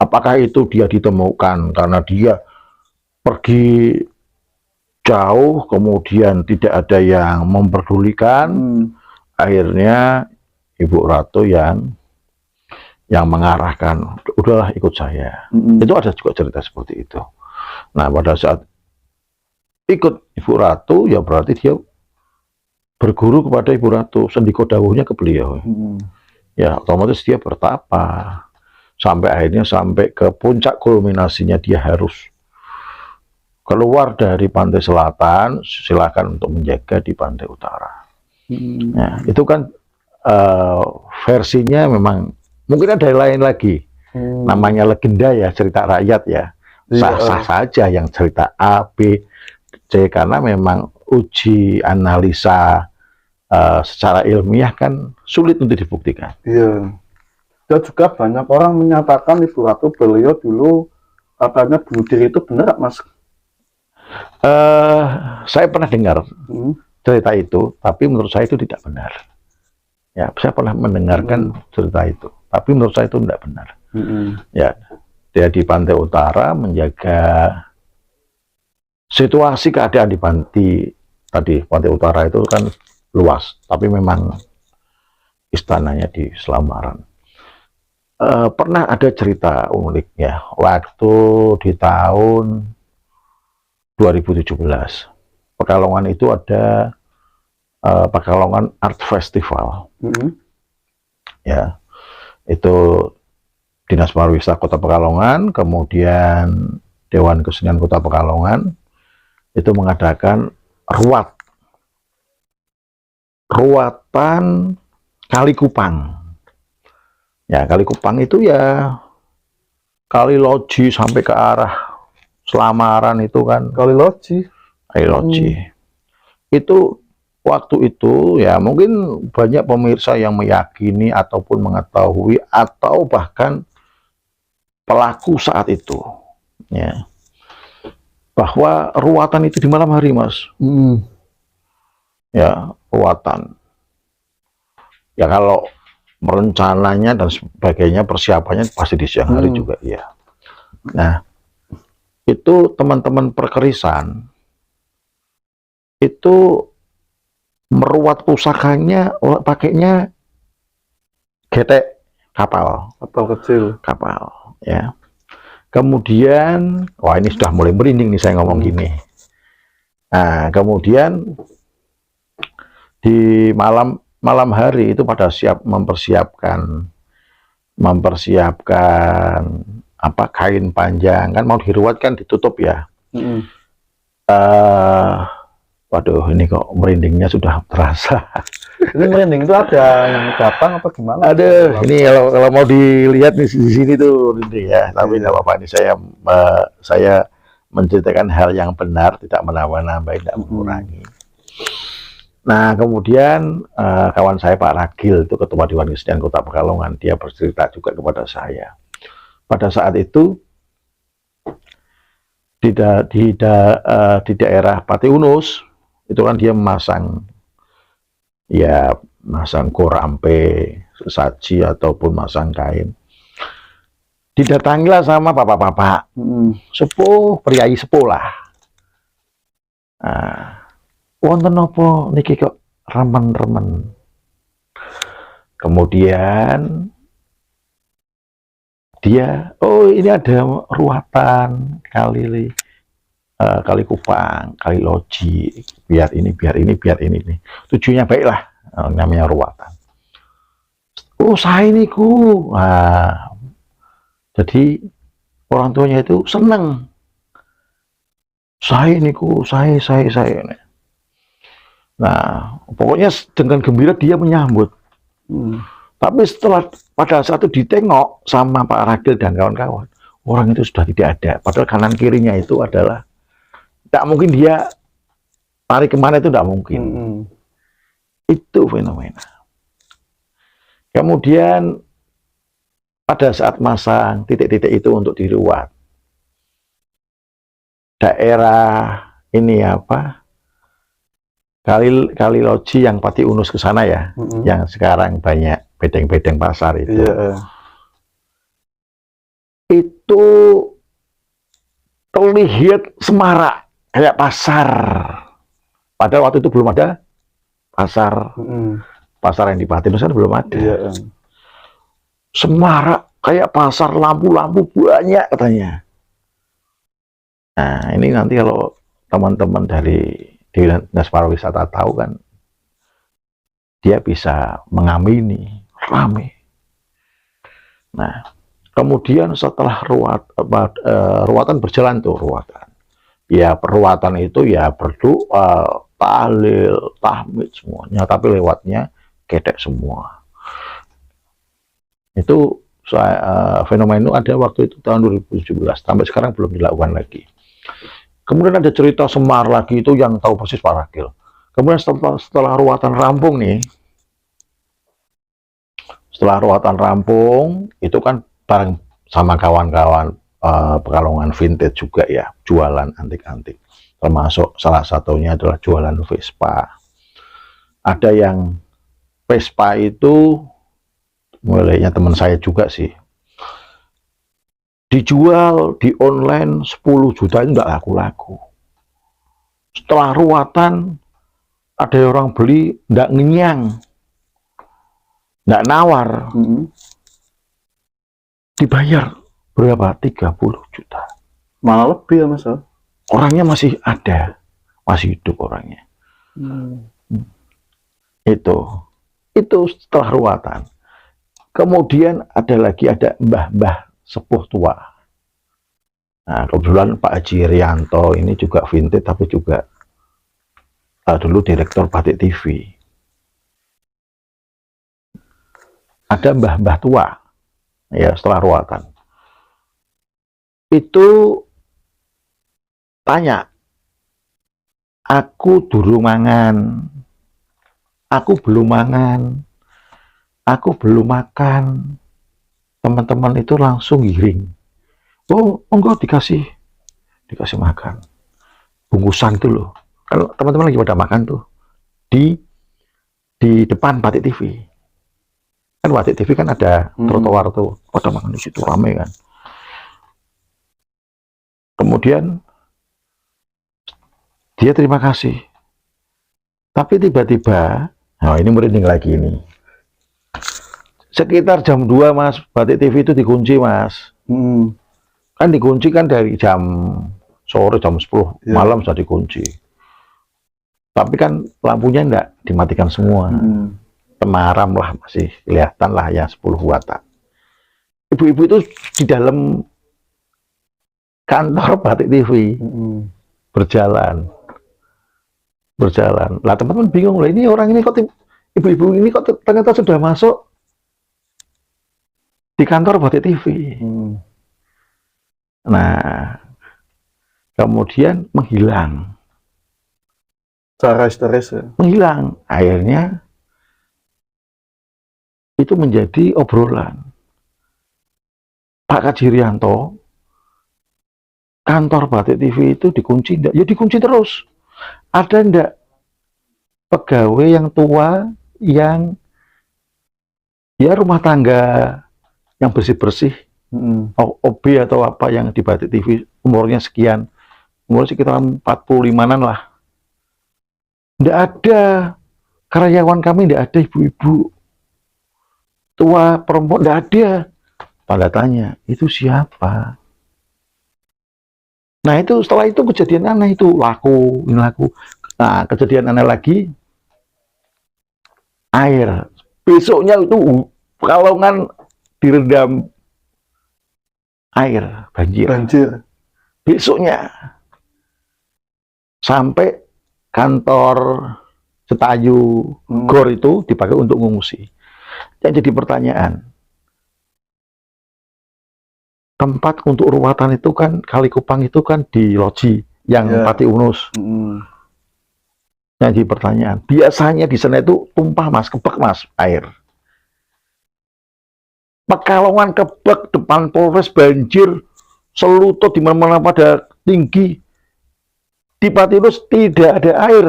S1: Apakah itu dia ditemukan karena dia pergi jauh, kemudian tidak ada yang memperdulikan, akhirnya Ibu Ratu yang mengarahkan, udahlah ikut saya. Itu ada juga cerita seperti itu. Nah, pada saat ikut Ibu Ratu, ya berarti dia berguru kepada Ibu Ratu, sendiko dawuhnya ke beliau. Ya, otomatis dia bertapa. Sampai akhirnya sampai ke puncak kulminasinya dia harus keluar dari pantai selatan, silakan untuk menjaga di pantai utara. Nah, itu kan versinya memang mungkin ada yang lain lagi. Namanya legenda ya, cerita rakyat ya. Sah-sah saja yang cerita A, B, C, karena memang uji analisa secara ilmiah kan sulit untuk dibuktikan.
S2: Iya. Dan juga banyak orang menyatakan Ibu Ratu beliau dulu katanya bunuh diri, itu benar, Mas?
S1: Saya pernah dengar cerita itu, tapi menurut saya itu tidak benar. Ya, saya pernah mendengarkan cerita itu, tapi menurut saya itu tidak benar. Ya, dia di pantai utara menjaga situasi keadaan di pantai utara itu kan luas, tapi memang istananya di Selamaran. Pernah ada cerita unik ya, waktu di tahun 2017 Pekalongan itu ada Pekalongan Art Festival. Ya, itu Dinas Pariwisata Kota Pekalongan, kemudian Dewan Kesenian Kota Pekalongan itu mengadakan ruatan Kali Kupang. Ya, Kali Kupang itu ya Kali Loji sampai ke arah Selamaran itu kan.
S2: Kali Loji.
S1: Itu waktu itu ya mungkin banyak pemirsa yang meyakini ataupun mengetahui atau bahkan pelaku saat itu ya bahwa ruatan itu di malam hari, Mas. Ya, ruatan. Ya kalau rencananya dan sebagainya, persiapannya pasti di siang hari juga ya. Nah, itu teman-teman perkerisan itu meruat pusakanya pakainya getek kapal
S2: kecil,
S1: ya. Kemudian, wah ini sudah mulai merinding nih saya ngomong gini. Nah, kemudian di malam hari itu pada siap mempersiapkan apa kain panjang kan mau diruat kan ditutup ya. Waduh, ini kok merindingnya sudah terasa.
S2: Ini merinding itu ada yang datang apa gimana?
S1: Aduh, ini kalau mau dilihat di sini tuh merinding ya. Tapi nggak apa-apa, ini saya menceritakan hal yang benar, tidak menambah-nambah, tidak mengurangi. Nah, kemudian kawan saya Pak Ragil, itu Ketua Dewan Kesenian Kota Pekalongan, dia bercerita juga kepada saya. Pada saat itu, di daerah Pati Unus, itu kan dia masang korampe, sesaji, ataupun masang kain. Didatangilah sama bapak-bapak, sepuh, priayi sepuh lah. Wonten apa niki kok remen-remen. Kemudian dia, oh ini ada ruatan Kali Kupang, Kali Loji, biar ini. Tujuannya baiklah, namanya ruatan. Oh saya niku. Nah, Jadi orang tuanya itu seneng. Saya niku, saya. Nah, pokoknya dengan gembira dia menyambut. Tapi setelah pada saat itu ditengok sama Pak Ragil dan kawan-kawan, orang itu sudah tidak ada. Padahal kanan kirinya itu adalah, tak mungkin dia tarik kemana itu tidak mungkin. Itu fenomena. Kemudian pada saat masang titik-titik itu untuk diruat, daerah ini apa, kali loji yang Pati Unus ke sana ya, yang sekarang banyak bedeng-bedeng pasar itu. Itu terlihat semarak kayak pasar. Padahal waktu itu belum ada pasar. Pasar yang di Pati Unus kan belum ada. Semarak kayak pasar, lampu-lampu banyak katanya. Nah, ini nanti kalau teman-teman dari Dinas Pariwisata tahu kan, dia bisa mengamini, rame. Nah, kemudian setelah ruatan berjalan tuh, ruatan. Ya, peruatan itu ya berdoa, tahlil, tahmid semuanya, tapi lewatnya ketek semua. Itu fenomena itu ada waktu itu tahun 2017, sampai sekarang belum dilakukan lagi. Kemudian ada cerita Semar lagi itu yang tahu persis Pak Ragil. Kemudian setelah ruatan rampung nih, setelah ruatan rampung itu kan bareng sama kawan-kawan Pekalongan vintage juga ya, jualan antik-antik. Termasuk salah satunya adalah jualan Vespa. Ada yang Vespa itu mulainya teman saya juga sih, dijual di online 10 juta itu nggak laku-laku. Setelah ruatan ada orang beli nggak ngenyang, nggak nawar, dibayar berapa? 30 juta.
S2: Malah lebih ya Mas.
S1: Orangnya masih ada, masih hidup orangnya. Itu setelah ruatan. Kemudian ada mbah-mbah sepuh tua. Nah, kebetulan Pak Haji Rianto ini juga vintage, tapi juga dulu direktur Batik TV. Ada mbah-mbah tua, ya setelah ruatan. Itu tanya, aku durung mangan, aku belum mangan, aku belum makan. Teman-teman itu langsung giring. Oh, enggak, dikasih makan. Bungkusan itu loh. Kalau teman-teman lagi pada makan tuh di depan Batik TV. Kan Batik TV kan ada trotoar tuh, pada makan di situ rame kan. Kemudian dia terima kasih. Tapi tiba-tiba, nah ini merinding lagi ini. Sekitar jam 2 Mas, Batik TV itu dikunci Mas. Kan dikunci kan dari jam sore, jam 10 malam sudah dikunci. Tapi kan lampunya enggak dimatikan semua. Temaram lah, masih kelihatan lah ya 10 watt. Ibu-ibu itu di dalam kantor Batik TV berjalan. Lah teman-teman bingung lah, ini orang ini kok ibu-ibu ini kok ternyata sudah masuk di kantor Batik TV. Nah, kemudian menghilang.
S2: Cara histeris ya?
S1: Menghilang. Akhirnya itu menjadi obrolan. Pak Kajirianto, kantor Batik TV itu dikunci enggak? Ya dikunci terus. Ada enggak pegawai yang tua yang ya rumah tangga yang bersih-bersih, OB atau apa yang di Batik TV umurnya sekian, umur sekitar 45-an lah. Enggak ada karyawan kami, enggak ada ibu-ibu tua perempuan, enggak ada. Tanda tanya, itu siapa? Nah itu setelah itu kejadian aneh itu laku, ini laku. Nah kejadian aneh lagi, air. Besoknya itu Pekalongan direndam air banjir. Besoknya sampai kantor Setayu Gor itu dipakai untuk mengungsi. Yang jadi pertanyaan, tempat untuk ruatan itu kan Kali Kupang itu kan di Loji yang Pati Unus. Yang jadi pertanyaan, biasanya di sana itu tumpah mas, kebek mas air. Pekalongan kebek, depan Polres banjir, selutut di mana-mana pada tinggi. Di Pati Unus tidak ada air.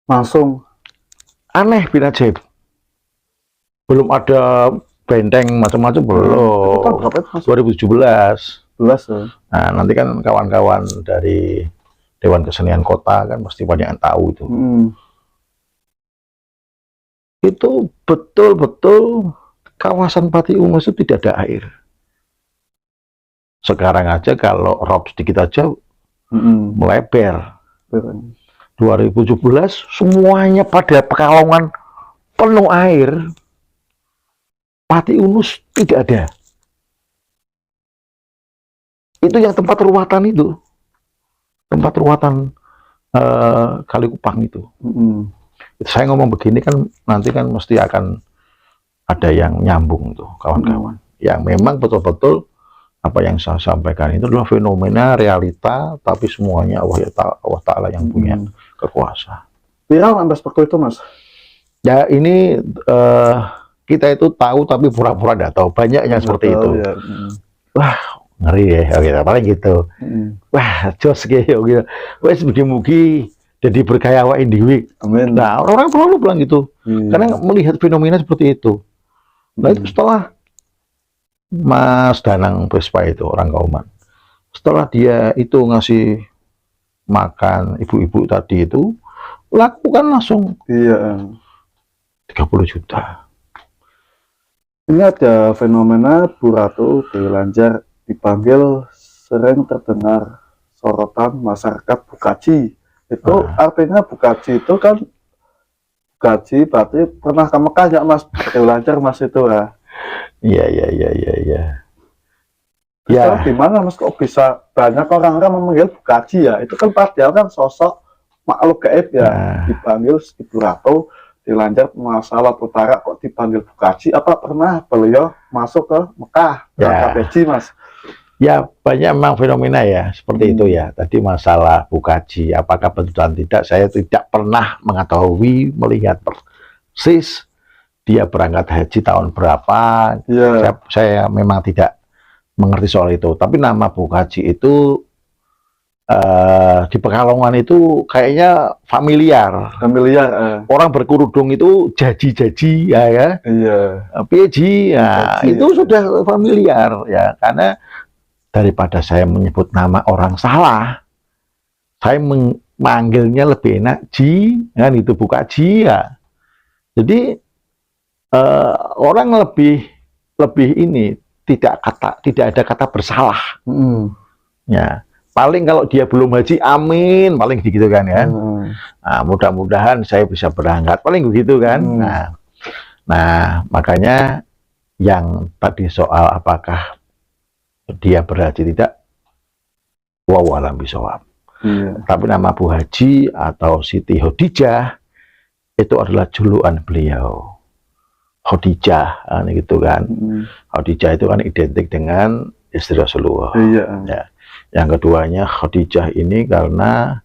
S2: Langsung
S1: Aneh bin ajaib. Belum ada benteng macam-macam belum.
S2: Itu berapa itu, Mas?
S1: 2017.
S2: Ya.
S1: Nah, nanti kan kawan-kawan dari Dewan Kesenian Kota kan pasti banyak yang tahu itu. Itu betul-betul kawasan Pati Unus itu tidak ada air. Sekarang aja kalau rob sedikit aja melebar. 2017 semuanya pada Pekalongan penuh air. Pati Unus tidak ada. Itu yang tempat ruatan itu. Tempat ruatan Kali Kupang itu. Saya ngomong begini kan nanti kan mesti akan ada yang nyambung tuh kawan-kawan. Yang memang betul-betul apa yang saya sampaikan itu adalah fenomena realita, tapi semuanya Allah Ta'ala yang punya kekuasaan.
S2: Viral sampai seperti itu, Mas?
S1: Ya ini kita itu tahu tapi pura-pura tidak tahu. Banyak yang seperti itu. Ya. Wah, ngeri ya, gitu. Paling gitu. Wah, jos gitu. Wes mugi-mugi jadi berkaya awake dhewe.
S2: Amin.
S1: Nah, orang selalu bilang gitu. Karena melihat fenomena seperti itu. Nah, itu setelah Mas Danang Vespa itu orang Kauman, setelah dia itu ngasih makan ibu-ibu tadi itu, laku kan langsung 30 juta.
S2: Ini ada fenomena Bu Ratu Dewi Lanjar dipanggil sering terdengar sorotan masyarakat Bukaji. Itu artinya Bukaji itu kan Bukaji berarti pernah ke Mekah ya Mas Dewi Lanjar Mas itu ya.
S1: Iya.
S2: Ya. Gimana Mas kok bisa banyak orang-orang memanggil Bukaji ya? Itu kan padahal kan sosok makhluk gaib ya. Dipanggil Ibu Ratu Dilanjar masalah utara kok dipanggil Bukaji. Apa pernah beliau masuk ke Mekah?
S1: Ya.
S2: KBJ Mas.
S1: Ya banyak memang fenomena ya seperti itu ya. Tadi masalah Bukaji, apakah betul dan tidak? Saya tidak pernah mengetahui melihat persis dia berangkat haji tahun berapa. Saya memang tidak mengerti soal itu. Tapi nama Bukaji itu di Pekalongan itu kayaknya familiar. Orang berkerudung itu jaji-jaji ya. PJ ya, itu sudah familiar ya. Karena daripada saya menyebut nama orang salah, saya memanggilnya lebih enak Ji, kan itu Bukaji ya. Jadi orang lebih ini tidak ada kata bersalah. Ya, paling kalau dia belum haji, amin, paling begitu kan ya. Nah, mudah-mudahan saya bisa berangkat, paling begitu kan. Nah, makanya yang tadi soal apakah dia berhaji tidak, wallahualam bishawab. Tapi nama Bu Haji atau Siti Khadijah itu adalah julukan beliau. Khadijah, gitu kan. Khadijah itu kan identik dengan istri Rasulullah. Ya. Yang keduanya Khadijah ini karena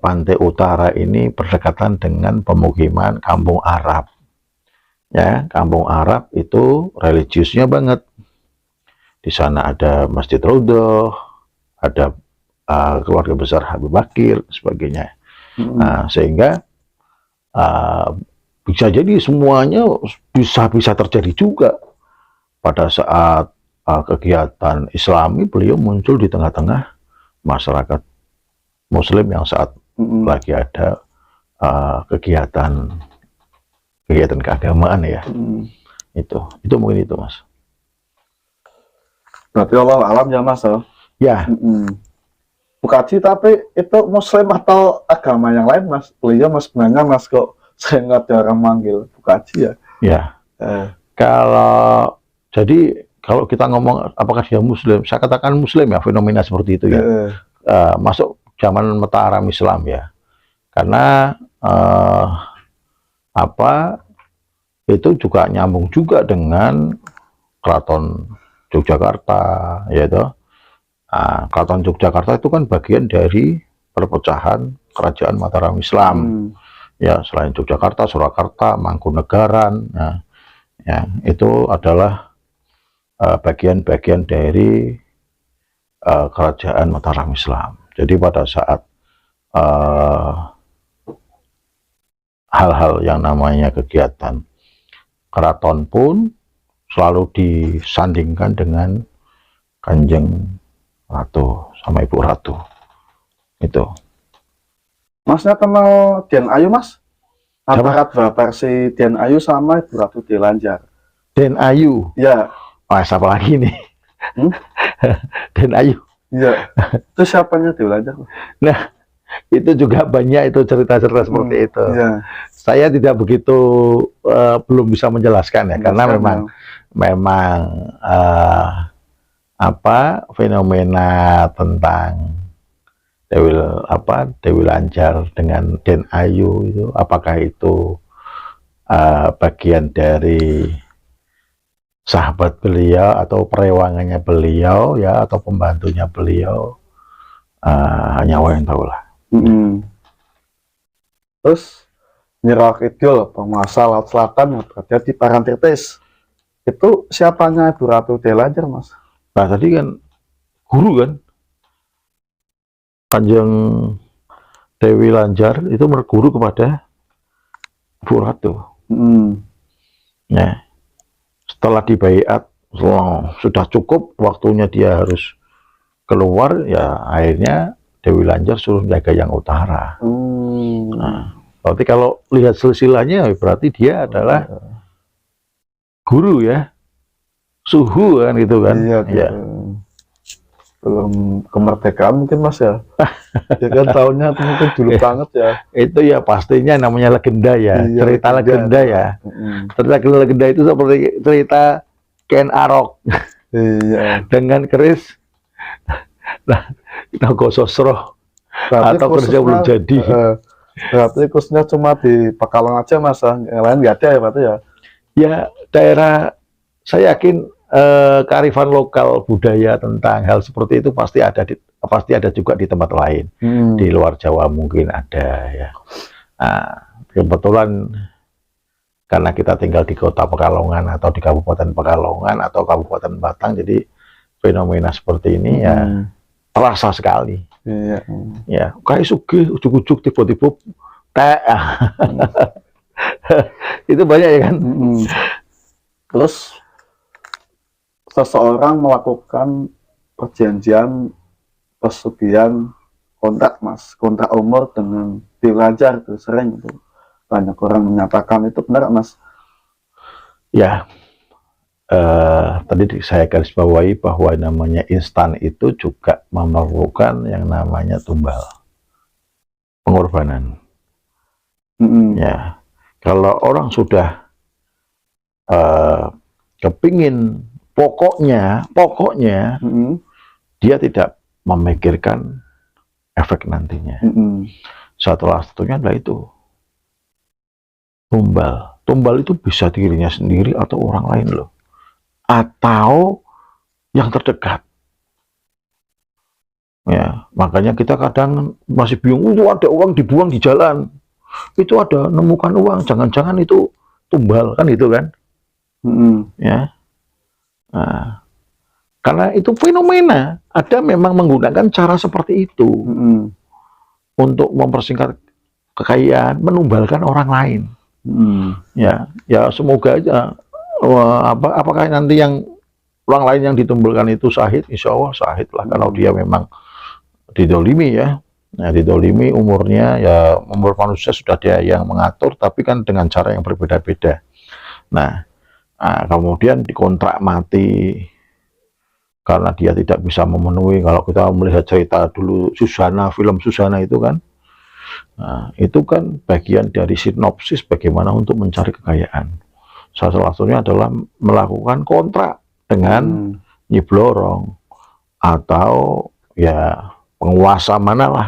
S1: pantai utara ini berdekatan dengan pemukiman kampung Arab. Ya, kampung Arab itu religiusnya banget. Di sana ada Masjid Raudhah, ada keluarga besar Habib Bakir, sebagainya. Nah, sehingga bisa jadi semuanya bisa terjadi juga pada saat kegiatan Islami beliau muncul di tengah-tengah masyarakat Muslim yang saat lagi ada kegiatan keagamaan ya. Itu mungkin itu Mas.
S2: Berarti Allah alam ya Mas.
S1: Ya.
S2: Bukaji tapi itu Muslim atau agama yang lain Mas? Beliau Mas sebenarnya Mas kok saya nggak ada orang manggil Bukaji ya?
S1: Ya. Kalau jadi kalau kita ngomong apakah dia Muslim, saya katakan Muslim ya, fenomena seperti itu ya. Masuk zaman Mataram Islam ya, karena itu juga nyambung juga dengan Keraton Yogyakarta, yaitu Keraton Yogyakarta itu kan bagian dari perpecahan kerajaan Mataram Islam. Ya, selain Yogyakarta, Surakarta, Mangkunegaran, ya, itu adalah bagian-bagian dari kerajaan Mataram Islam. Jadi pada saat hal-hal yang namanya kegiatan keraton pun selalu disandingkan dengan Kanjeng Ratu sama Ibu Ratu. Itu.
S2: Masnya kenal Dian Ayu, Mas? Antara dua versi Dian Ayu sama Ibu Ratu Delanjar.
S1: Den Ayu.
S2: Ya.
S1: Wah, siapa lagi nih? Den Ayu.
S2: Iya. Itu siapanya Delanjar?
S1: Nah, itu juga banyak itu cerita-cerita seperti itu.
S2: Iya.
S1: Saya tidak begitu belum bisa menjelaskan ya, karena memang fenomena tentang Dewi Lanjar dengan Den Ayu itu, apakah itu bagian dari sahabat beliau atau perewangannya beliau ya, atau pembantunya beliau, hanya Allah yang tahu lah.
S2: Terus Nyiro Kidul, penguasa Laut Selatan yang berada di Parangtritis, itu siapanya Ibu Ratu Delanjar, Mas?
S1: Nah, tadi kan guru kan, Kanjeng Dewi Lanjar itu berguru kepada Ibu Ratu. Ya, setelah dibaiat, sudah cukup waktunya dia harus keluar, ya akhirnya Dewi Lanjar suruh menjaga yang utara. Nah, berarti kalau lihat silsilahnya, berarti dia adalah guru ya, suhu kan gitu kan.
S2: Iya, gitu. Ya. Belum kemerdekaan mungkin, Mas ya. Ya kan tahunnya mungkin dulu banget ya.
S1: Itu ya pastinya namanya legenda ya, iya, cerita legenda ya. Cerita legenda itu seperti cerita Ken Arok.
S2: Iya.
S1: Dengan keris Nogososro atau kerja belum jadi.
S2: Berarti khususnya cuma di Pekalongan aja, Mas, yang lain nggak ada ya berarti ya?
S1: Ya, daerah, saya yakin kearifan lokal budaya tentang hal seperti itu pasti ada juga di tempat lain. Di luar Jawa mungkin ada ya. Nah, kebetulan karena kita tinggal di kota Pekalongan atau di Kabupaten Pekalongan atau Kabupaten Batang, jadi fenomena seperti ini ya terasa sekali.
S2: Iya.
S1: Ya, kayak sugih ujuk-ujuk tiba-tiba itu banyak ya kan.
S2: Terus seseorang melakukan perjanjian pesugihan kontrak, Mas, kontrak umur dengan Dewi Lanjar, itu sering itu banyak orang menyatakan, itu benar, Mas?
S1: Ya, tadi saya garis bawahi bahwa namanya instan itu juga memerlukan yang namanya tumbal, pengorbanan. Ya, kalau orang sudah kepingin pokoknya dia tidak memikirkan efek nantinya. Salah satunya adalah itu tumbal. Tumbal itu bisa dirinya sendiri atau orang lain loh, atau yang terdekat. Ya, makanya kita kadang masih bingung, itu ada uang dibuang di jalan, itu ada nemukan uang, jangan-jangan itu tumbal kan, itu kan. Ya. Nah, karena itu fenomena, ada memang menggunakan cara seperti itu untuk mempersingkat kekayaan, menumbalkan orang lain. Ya semoga aja apakah nanti yang orang lain yang ditumbalkan itu syahid, insya Allah syahid lah. Kalau dia memang didolimi ya, didolimi umurnya, ya umur manusia sudah dia yang mengatur, tapi kan dengan cara yang berbeda-beda. Nah, kemudian dikontrak mati karena dia tidak bisa memenuhi. Kalau kita melihat cerita dulu Susana, film Susana itu kan, nah, itu kan bagian dari sinopsis bagaimana untuk mencari kekayaan. Salah satunya adalah melakukan kontrak dengan Nyi Blorong atau ya penguasa mana lah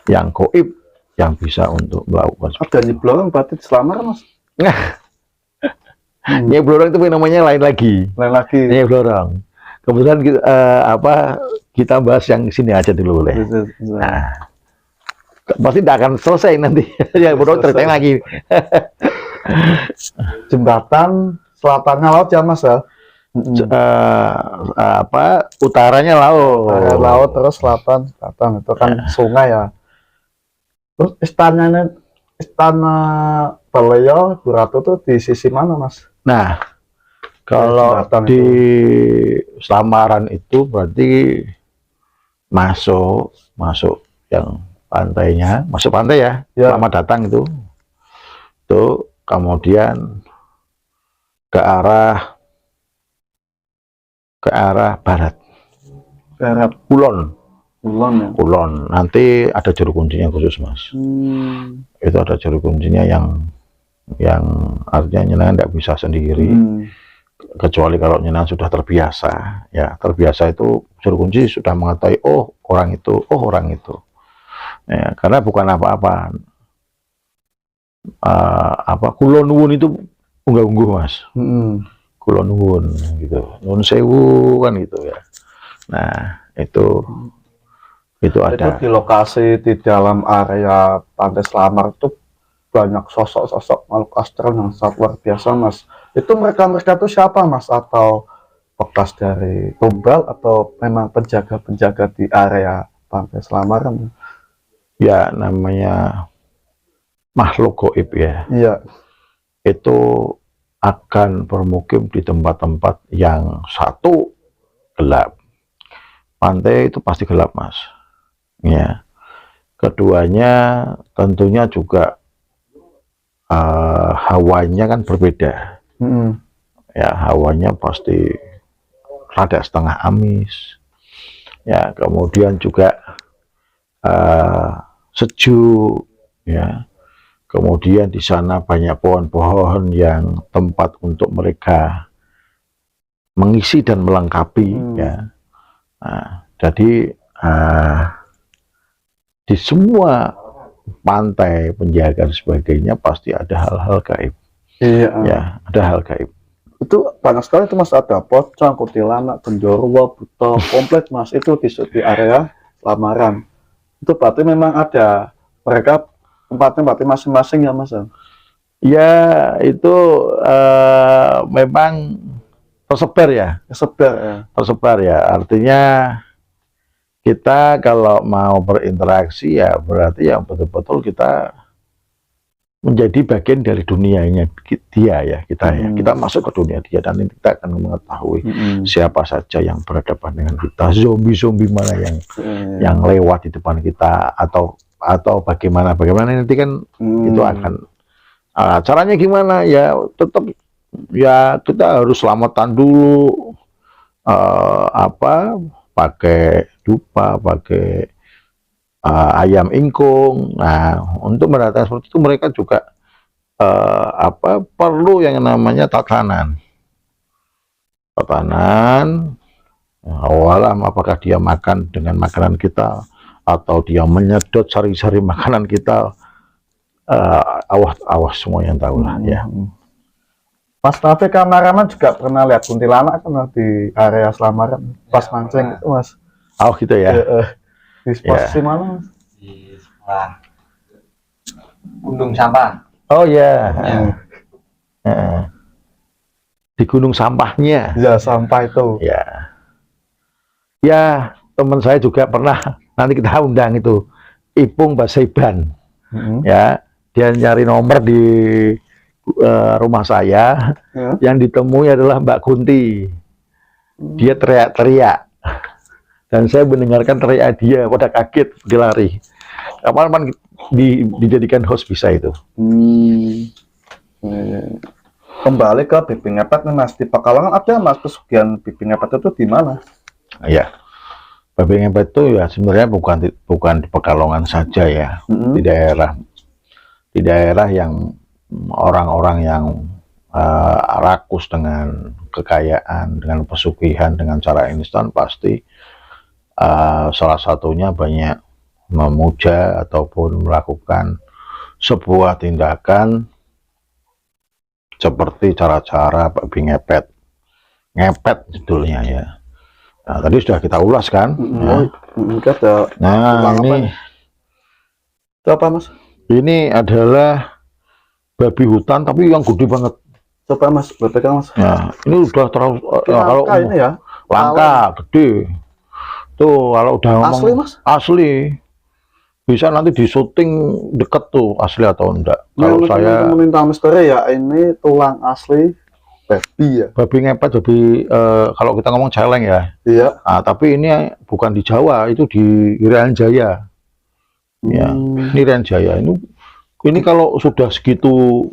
S1: yang goib yang bisa untuk melakukan
S2: Ada Nyi Blorong berarti selamar Mas.
S1: Nyi Blorong itu namanya lain lagi.
S2: Lain lagi.
S1: Nyi Blorong. Kemudian kita, kita bahas yang sini aja dulu boleh. Nah, pasti tidak akan selesai nanti. Ya Blorong ceritain lagi.
S2: Jembatan selatannya laut ya Mas ya.
S1: Utaranya laut.
S2: Laut terus selatan itu kan sungai ya. Terus istana Baleyo Bu Ratu tuh di sisi mana Mas?
S1: Nah, kalau di Slamaran itu berarti masuk yang pantainya, masuk pantai ya. Selamat datang itu. Tuh kemudian ke arah barat. Kulon ya. Kulon. Nanti ada juru kuncinya khusus Mas. Itu ada juru kuncinya yang artinya nyenang tidak bisa sendiri. Kecuali kalau nyenang sudah terbiasa. Ya terbiasa itu juru kunci sudah mengetahui oh orang itu. Ya, karena bukan apa-apa. Kulonwun itu unggah-ungguh Mas. Kulonwun gitu. Nun sewu kan gitu ya. Nah, itu ada.
S2: Itu di lokasi di dalam area Pantai Slamar itu banyak sosok-sosok makhluk astral yang sangat luar biasa Mas. Itu mereka itu siapa Mas? Atau bekas dari tumbal atau memang penjaga-penjaga di area Pantai Slamar?
S1: Ya namanya makhluk gaib ya.
S2: Iya.
S1: Itu akan bermukim di tempat-tempat yang satu gelap. Pantai itu pasti gelap Mas. Ya. Keduanya tentunya juga hawanya kan berbeda. Ya hawanya pasti rada setengah amis. Ya kemudian juga sejuk. Ya. Kemudian di sana banyak pohon-pohon yang tempat untuk mereka mengisi dan melengkapi. Ya. Nah, jadi di semua pantai, penjaga dan sebagainya pasti ada hal-hal gaib.
S2: Iya.
S1: Ya, ada hal gaib.
S2: Itu banyak sekali itu Mas, ada pocong, kuntilanak, genderuwo, buto, komplit Mas itu di area Slamaran. Itu berarti memang ada mereka tempatnya masing-masing ya Mas?
S1: Ya itu memang tersebar ya. Tersebar ya. Artinya kita kalau mau berinteraksi ya berarti yang betul-betul kita menjadi bagian dari dunianya dia ya kita ya. Kita masuk ke dunia dia dan kita akan mengetahui siapa saja yang berhadapan dengan kita, zombie mana yang lewat di depan kita atau bagaimana nanti kan itu akan caranya gimana ya, tetap ya kita harus selamatan dulu, pakai dupa, pakai ayam ingkung. Nah untuk mendatang seperti itu mereka juga perlu yang namanya tatanan. Awalam apakah dia makan dengan makanan kita atau dia menyedot sari-sari makanan kita, awas semua yang tahu lah ya.
S2: Mas Taufik kameraman juga pernah lihat kuntilanak kan di area Slamaran pas mancing itu Mas.
S1: Oh gitu ya.
S2: Di posisi mana Mas?
S3: Di sebelah Gunung Sampah.
S1: Oh ya. Di gunung sampahnya.
S2: Ya sampah itu.
S1: Ya teman saya juga pernah, nanti kita undang itu Ipung Basaiban. Ya dia nyari nomor di rumah saya. Yang ditemui adalah Mbak Kunti. Dia teriak-teriak dan saya mendengarkan teriak dia, pada kaget, dia lari. Kapan dijadikan host bisa itu.
S2: Kembali ke Bibi Ngepet nih Mas, di Pekalongan ada Mas pesugihan Bibi Ngepet itu di mana?
S1: Ya, Bibi Ngepet itu ya sebenarnya bukan di Pekalongan saja ya, di daerah yang orang-orang yang rakus dengan kekayaan, dengan pesugihan, dengan cara instan, pasti salah satunya banyak memuja ataupun melakukan sebuah tindakan seperti cara-cara babi ngepet. Ngepet judulnya ya. Nah, tadi sudah kita ulas kan? Nah, ini
S2: itu apa Mas?
S1: ini adalah babi hutan tapi yang gede banget.
S2: Coba Mas, BPK Mas.
S1: Nah, ini udah terlalu kalau
S2: ini ya,
S1: langka, gede. Tuh kalau udah ngomong
S2: asli Mas?
S1: Asli. Bisa nanti di syuting deket tuh asli atau enggak. Kalau saya
S2: meminta misteri ya, ini tulang asli babi ya.
S1: Babi ngepet, babi kalau kita ngomong celeng ya.
S2: Iya.
S1: Nah, tapi ini bukan di Jawa, itu di Irian Jaya. Ya, ini Irian Jaya. Ini kalau sudah segitu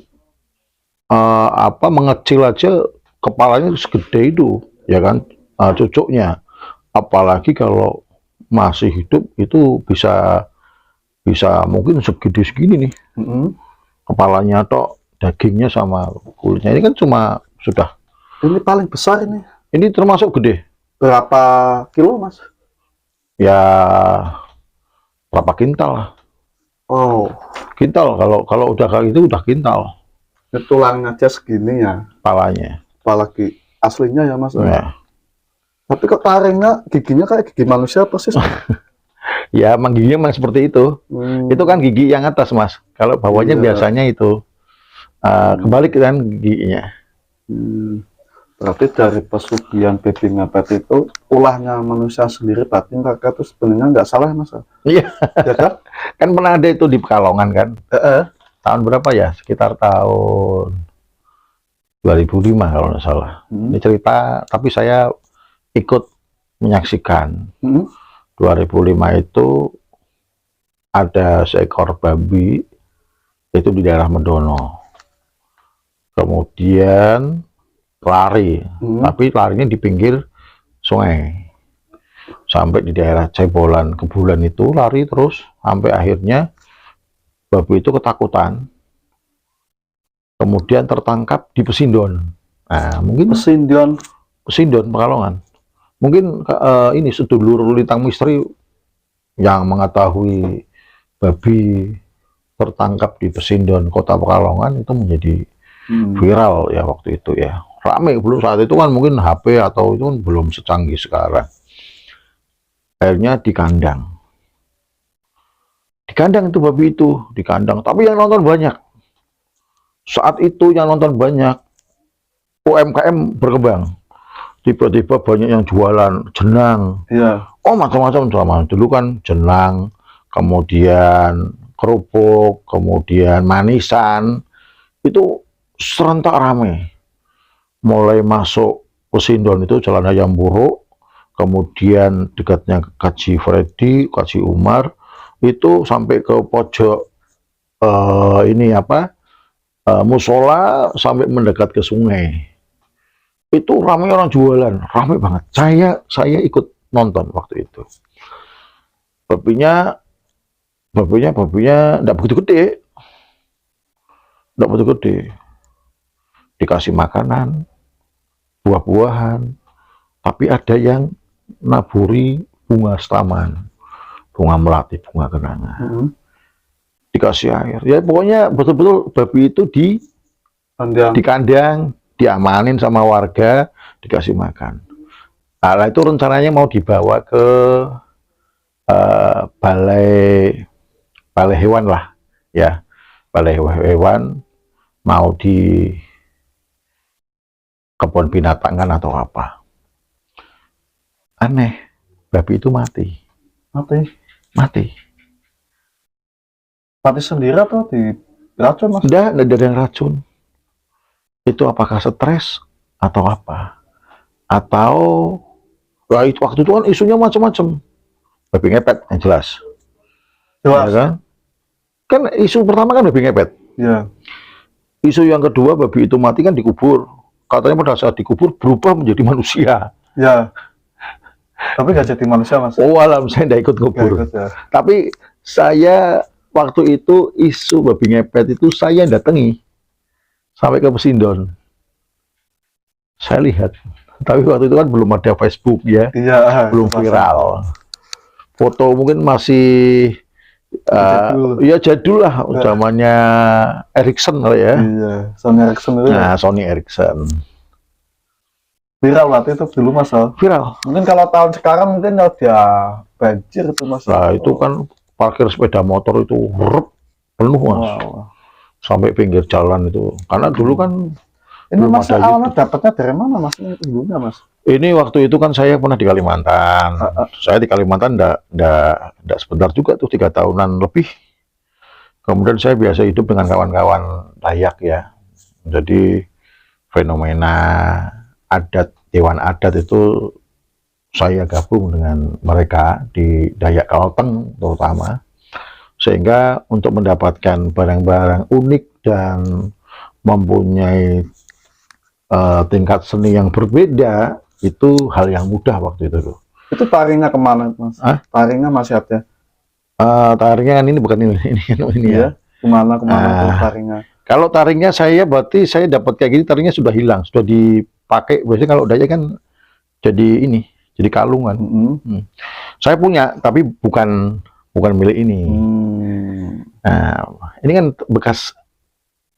S1: mengecil aja kepalanya segede itu, ya kan, cucuknya. Apalagi kalau masih hidup itu bisa mungkin segini nih. Kepalanya atau dagingnya sama kulitnya ini kan cuma sudah.
S2: Ini paling besar ini.
S1: Ini termasuk gede.
S2: Berapa kilo Mas?
S1: Ya berapa kintal lah.
S2: Oh,
S1: Kintal kalau udah kayak gitu udah kintal.
S2: tulangnya aja segini ya.
S1: Kepalanya.
S2: Apalagi aslinya ya Mas.
S1: Ya.
S2: Tapi kok taringnya giginya kayak gigi manusia persis.
S1: Ya emang giginya emang seperti itu. Itu kan gigi yang atas Mas. Kalau bawahnya biasanya itu kebalik kan giginya.
S2: Berarti dari pesugihan babi ngepet itu ulahnya manusia sendiri, berarti mereka itu sebenarnya nggak salah Mas.
S1: Iya.
S2: Ya kan?
S1: Kan pernah ada itu di Pekalongan kan. Tahun berapa ya? Sekitar tahun 2005 kalau nggak salah. Ini cerita, tapi saya ikut menyaksikan. 2005 itu ada seekor babi itu di daerah Mendono. Kemudian lari, tapi larinya di pinggir sungai. Sampai di daerah Cebolan, Kebulan itu lari terus sampai akhirnya babi itu ketakutan. Kemudian tertangkap di Pesindon. Nah, mungkin
S2: Pesindon
S1: Pekalongan. Mungkin ini sedulur Lintang Misteri yang mengetahui babi tertangkap di Pesindon, Kota Pekalongan itu menjadi viral ya waktu itu ya. Rame, belum saat itu kan mungkin HP atau itu kan belum secanggih sekarang. Akhirnya di kandang. Di kandang itu babi itu, di kandang. Tapi yang nonton banyak. Saat itu yang nonton banyak. UMKM berkembang. Tiba-tiba banyak yang jualan jenang.
S2: Iya.
S1: Oh macam-macam sama. Dulu kan jenang, kemudian kerupuk, kemudian manisan. Itu serentak rame. Mulai masuk Pesindon itu Jalan Hayam Buruk, kemudian dekatnya Kaji Freddy, Kaji Umar, itu sampai ke pojok musola sampai mendekat ke sungai. Itu ramai orang jualan, ramai banget. Saya ikut nonton waktu itu. Babinya enggak begitu gede. Enggak begitu gede. Dikasih makanan, buah-buahan, tapi ada yang naburi bunga setaman, bunga melati, bunga kenanga. Dikasih air. Ya pokoknya betul-betul babi itu di kandang, diamanin sama warga, dikasih makan. Nah, itu rencananya mau dibawa ke balai hewan lah, ya, balai hewan, mau di kebun binatang kan atau apa. Aneh, babi itu mati.
S2: Mati sendiri atau di racun Mas?
S1: Enggak ada yang racun. Itu apakah stres atau apa? Atau waktu itu kan isunya macam-macam. Babi ngepet yang jelas. Ya kan? Kan isu pertama kan babi ngepet.
S2: Ya.
S1: Isu yang kedua babi itu mati kan dikubur. Katanya pada saat dikubur berubah menjadi manusia.
S2: Ya. Tapi nggak jadi manusia Mas.
S1: Oh alam, saya tidak ikut kubur.
S2: Ya.
S1: Tapi saya waktu itu isu babi ngepet itu saya datangi sampai ke Pesindon. Saya lihat, tapi waktu itu kan belum ada Facebook ya,
S2: Iya,
S1: belum viral. Foto mungkin masih
S2: Jadul.
S1: ya jadul lah, zamannya Ericsson kali ya.
S2: Iya, Sony Ericsson itu
S1: Nah, Sony Ericsson.
S2: viral waktu itu dulu Mas.
S1: Viral.
S2: Mungkin kalau tahun sekarang mungkin udah banjir itu Mas.
S1: Nah, itu kan parkir sepeda motor itu penuh Mas.
S2: Wow.
S1: Sampai pinggir jalan itu. Karena dulu kan
S2: Ini
S1: belum
S2: Mas
S1: ada
S2: awalnya
S1: YouTube.
S2: dapatnya dari mana Mas? Ini dulunya Mas.
S1: Ini waktu itu kan saya pernah di Kalimantan. Saya di Kalimantan ndak sebentar juga tuh, 3 tahunan lebih. Kemudian saya biasa hidup dengan kawan-kawan Dayak ya. Jadi fenomena adat, dewan adat itu saya gabung dengan mereka di Dayak Kalteng terutama. Sehingga untuk mendapatkan barang-barang unik dan mempunyai tingkat seni yang berbeda, itu hal yang mudah waktu itu loh.
S2: Itu taringnya kemana Mas? Taringnya masih ada?
S1: Taringnya kan ini bukan ini ya.
S2: Kemana tuh taringnya?
S1: Kalau taringnya berarti saya dapat kayak gini, taringnya sudah hilang, sudah dipakai. Biasanya kalau Dayak kan jadi ini, jadi kalungan. Saya punya, tapi bukan milik ini. Nah, ini kan bekas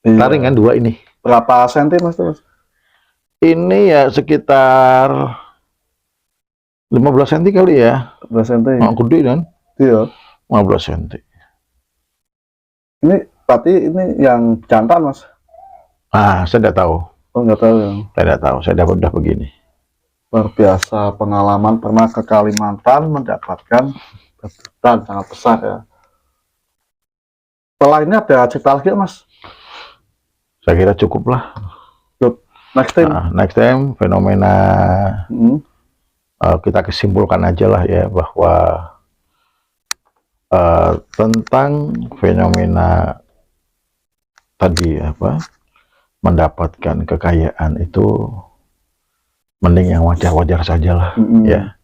S1: taring kan, 2 ini.
S2: Berapa senti Mas?
S1: Ini ya sekitar 15 cm kali ya.
S2: 15 senti.
S1: Gede kan?
S2: Iya.
S1: 15 cm.
S2: Ini berarti ini yang jantan Mas?
S1: Saya tidak tahu.
S2: Oh, nggak tahu ya.
S1: Saya tidak tahu. Saya dapat udah begini.
S2: Luar biasa pengalaman, pernah ke Kalimantan mendapatkan kejutan sangat besar ya. Setelah ini ada cerita lagi Mas?
S1: Saya kira cukup lah.
S2: Next time.
S1: Next time fenomena kita kesimpulkan aja lah ya, bahwa tentang fenomena tadi mendapatkan kekayaan itu mending yang wajar-wajar saja lah. Ya,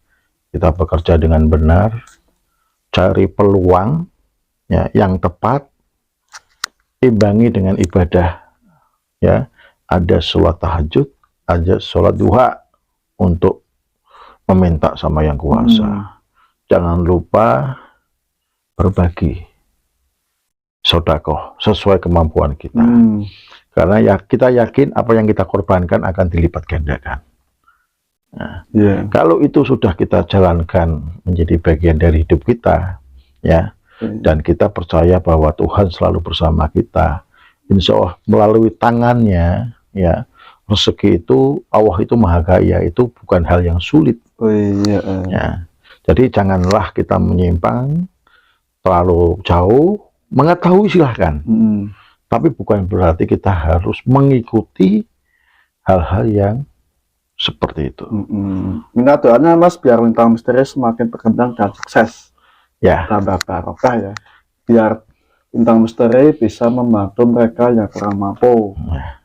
S1: kita bekerja dengan benar, cari peluang ya yang tepat, imbangi dengan ibadah ya. Ada sholat tahajud, ada sholat duha untuk meminta sama yang kuasa. Jangan lupa berbagi sedekah sesuai kemampuan kita. Karena ya kita yakin apa yang kita korbankan akan dilipat gandakan. Nah, kalau itu sudah kita jalankan menjadi bagian dari hidup kita, ya, dan kita percaya bahwa Tuhan selalu bersama kita, insya Allah melalui tangannya, ya, rezeki itu Allah itu maha kaya, itu bukan hal yang sulit. Ya, jadi janganlah kita menyimpang terlalu jauh. Mengetahui silahkan, tapi bukan berarti kita harus mengikuti hal-hal yang seperti itu.
S2: Minta doanya Mas biar Lintang Misteri semakin berkembang dan sukses.
S1: Ya,
S2: tambah barokah ya. Biar Lintang Misteri bisa membantu mereka yang kurang mampu.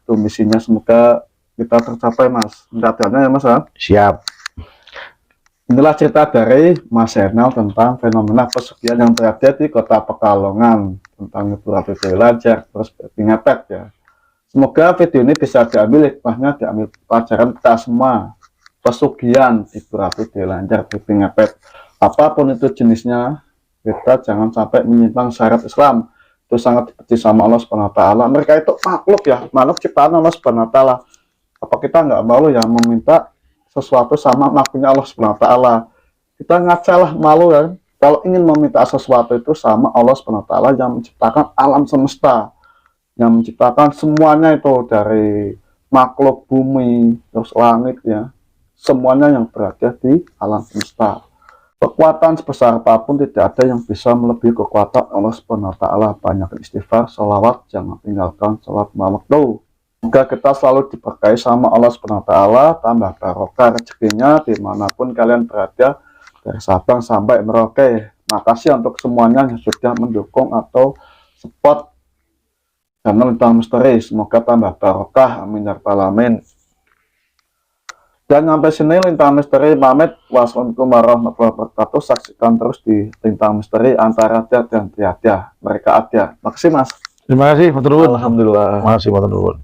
S2: Itu misinya, semoga kita tercapai Mas. Minta doanya ya Mas ya.
S1: Siap.
S2: Inilah cerita dari Mas Hernal tentang fenomena pesugihan yang terjadi di Kota Pekalongan, tentang Ibu Ratu Dewi Lanjar, terus babi ngepet ya. Semoga video ini bisa diambil hikmahnya, diambil pelajaran kita semua. Pesugihan Ibu Ratu Dewi Lanjar, babi ngepet, apapun itu jenisnya, kita jangan sampai menyimpang syariat Islam. Itu sangat dibenci sama Allah Subhanahu wa Ta'ala. Mereka itu makhluk ya, makhluk ciptaan Allah Subhanahu wa Ta'ala. Apa kita nggak malu ya meminta sesuatu sama makhluknya Allah Subhanahu wa Ta'ala? Kita ngacalah malu kan kalau ingin meminta sesuatu itu sama Allah Subhanahu wa Ta'ala yang menciptakan alam semesta, yang menciptakan semuanya itu, dari makhluk bumi terus langit ya, semuanya yang berada di alam semesta. Kekuatan sebesar apapun tidak ada yang bisa melebihi kekuatan Allah Subhanahu wa Ta'ala. Banyak istighfar, sholawat, jangan tinggalkan sholat 5 waktu. Semoga kita selalu diberkahi sama Allah Subhanahu wa Ta'ala, tambah barokah rezekinya dimanapun kalian berada, dari Sabang sampai Merauke. Makasih untuk semuanya yang sudah mendukung atau support channel Lintang Misteri. Semoga tambah barokah, amin ya rabbal alamin. Dan sampai sini Lintang Misteri pamit. Wassalamualaikum warahmatullahi wabarakatuh. Saksikan terus di Lintang Misteri antara dia dan tiada. Mereka ada. Makasih Mas.
S1: Terima kasih, matur nuwun.
S2: Alhamdulillah.
S1: Terima kasih, matur nuwun.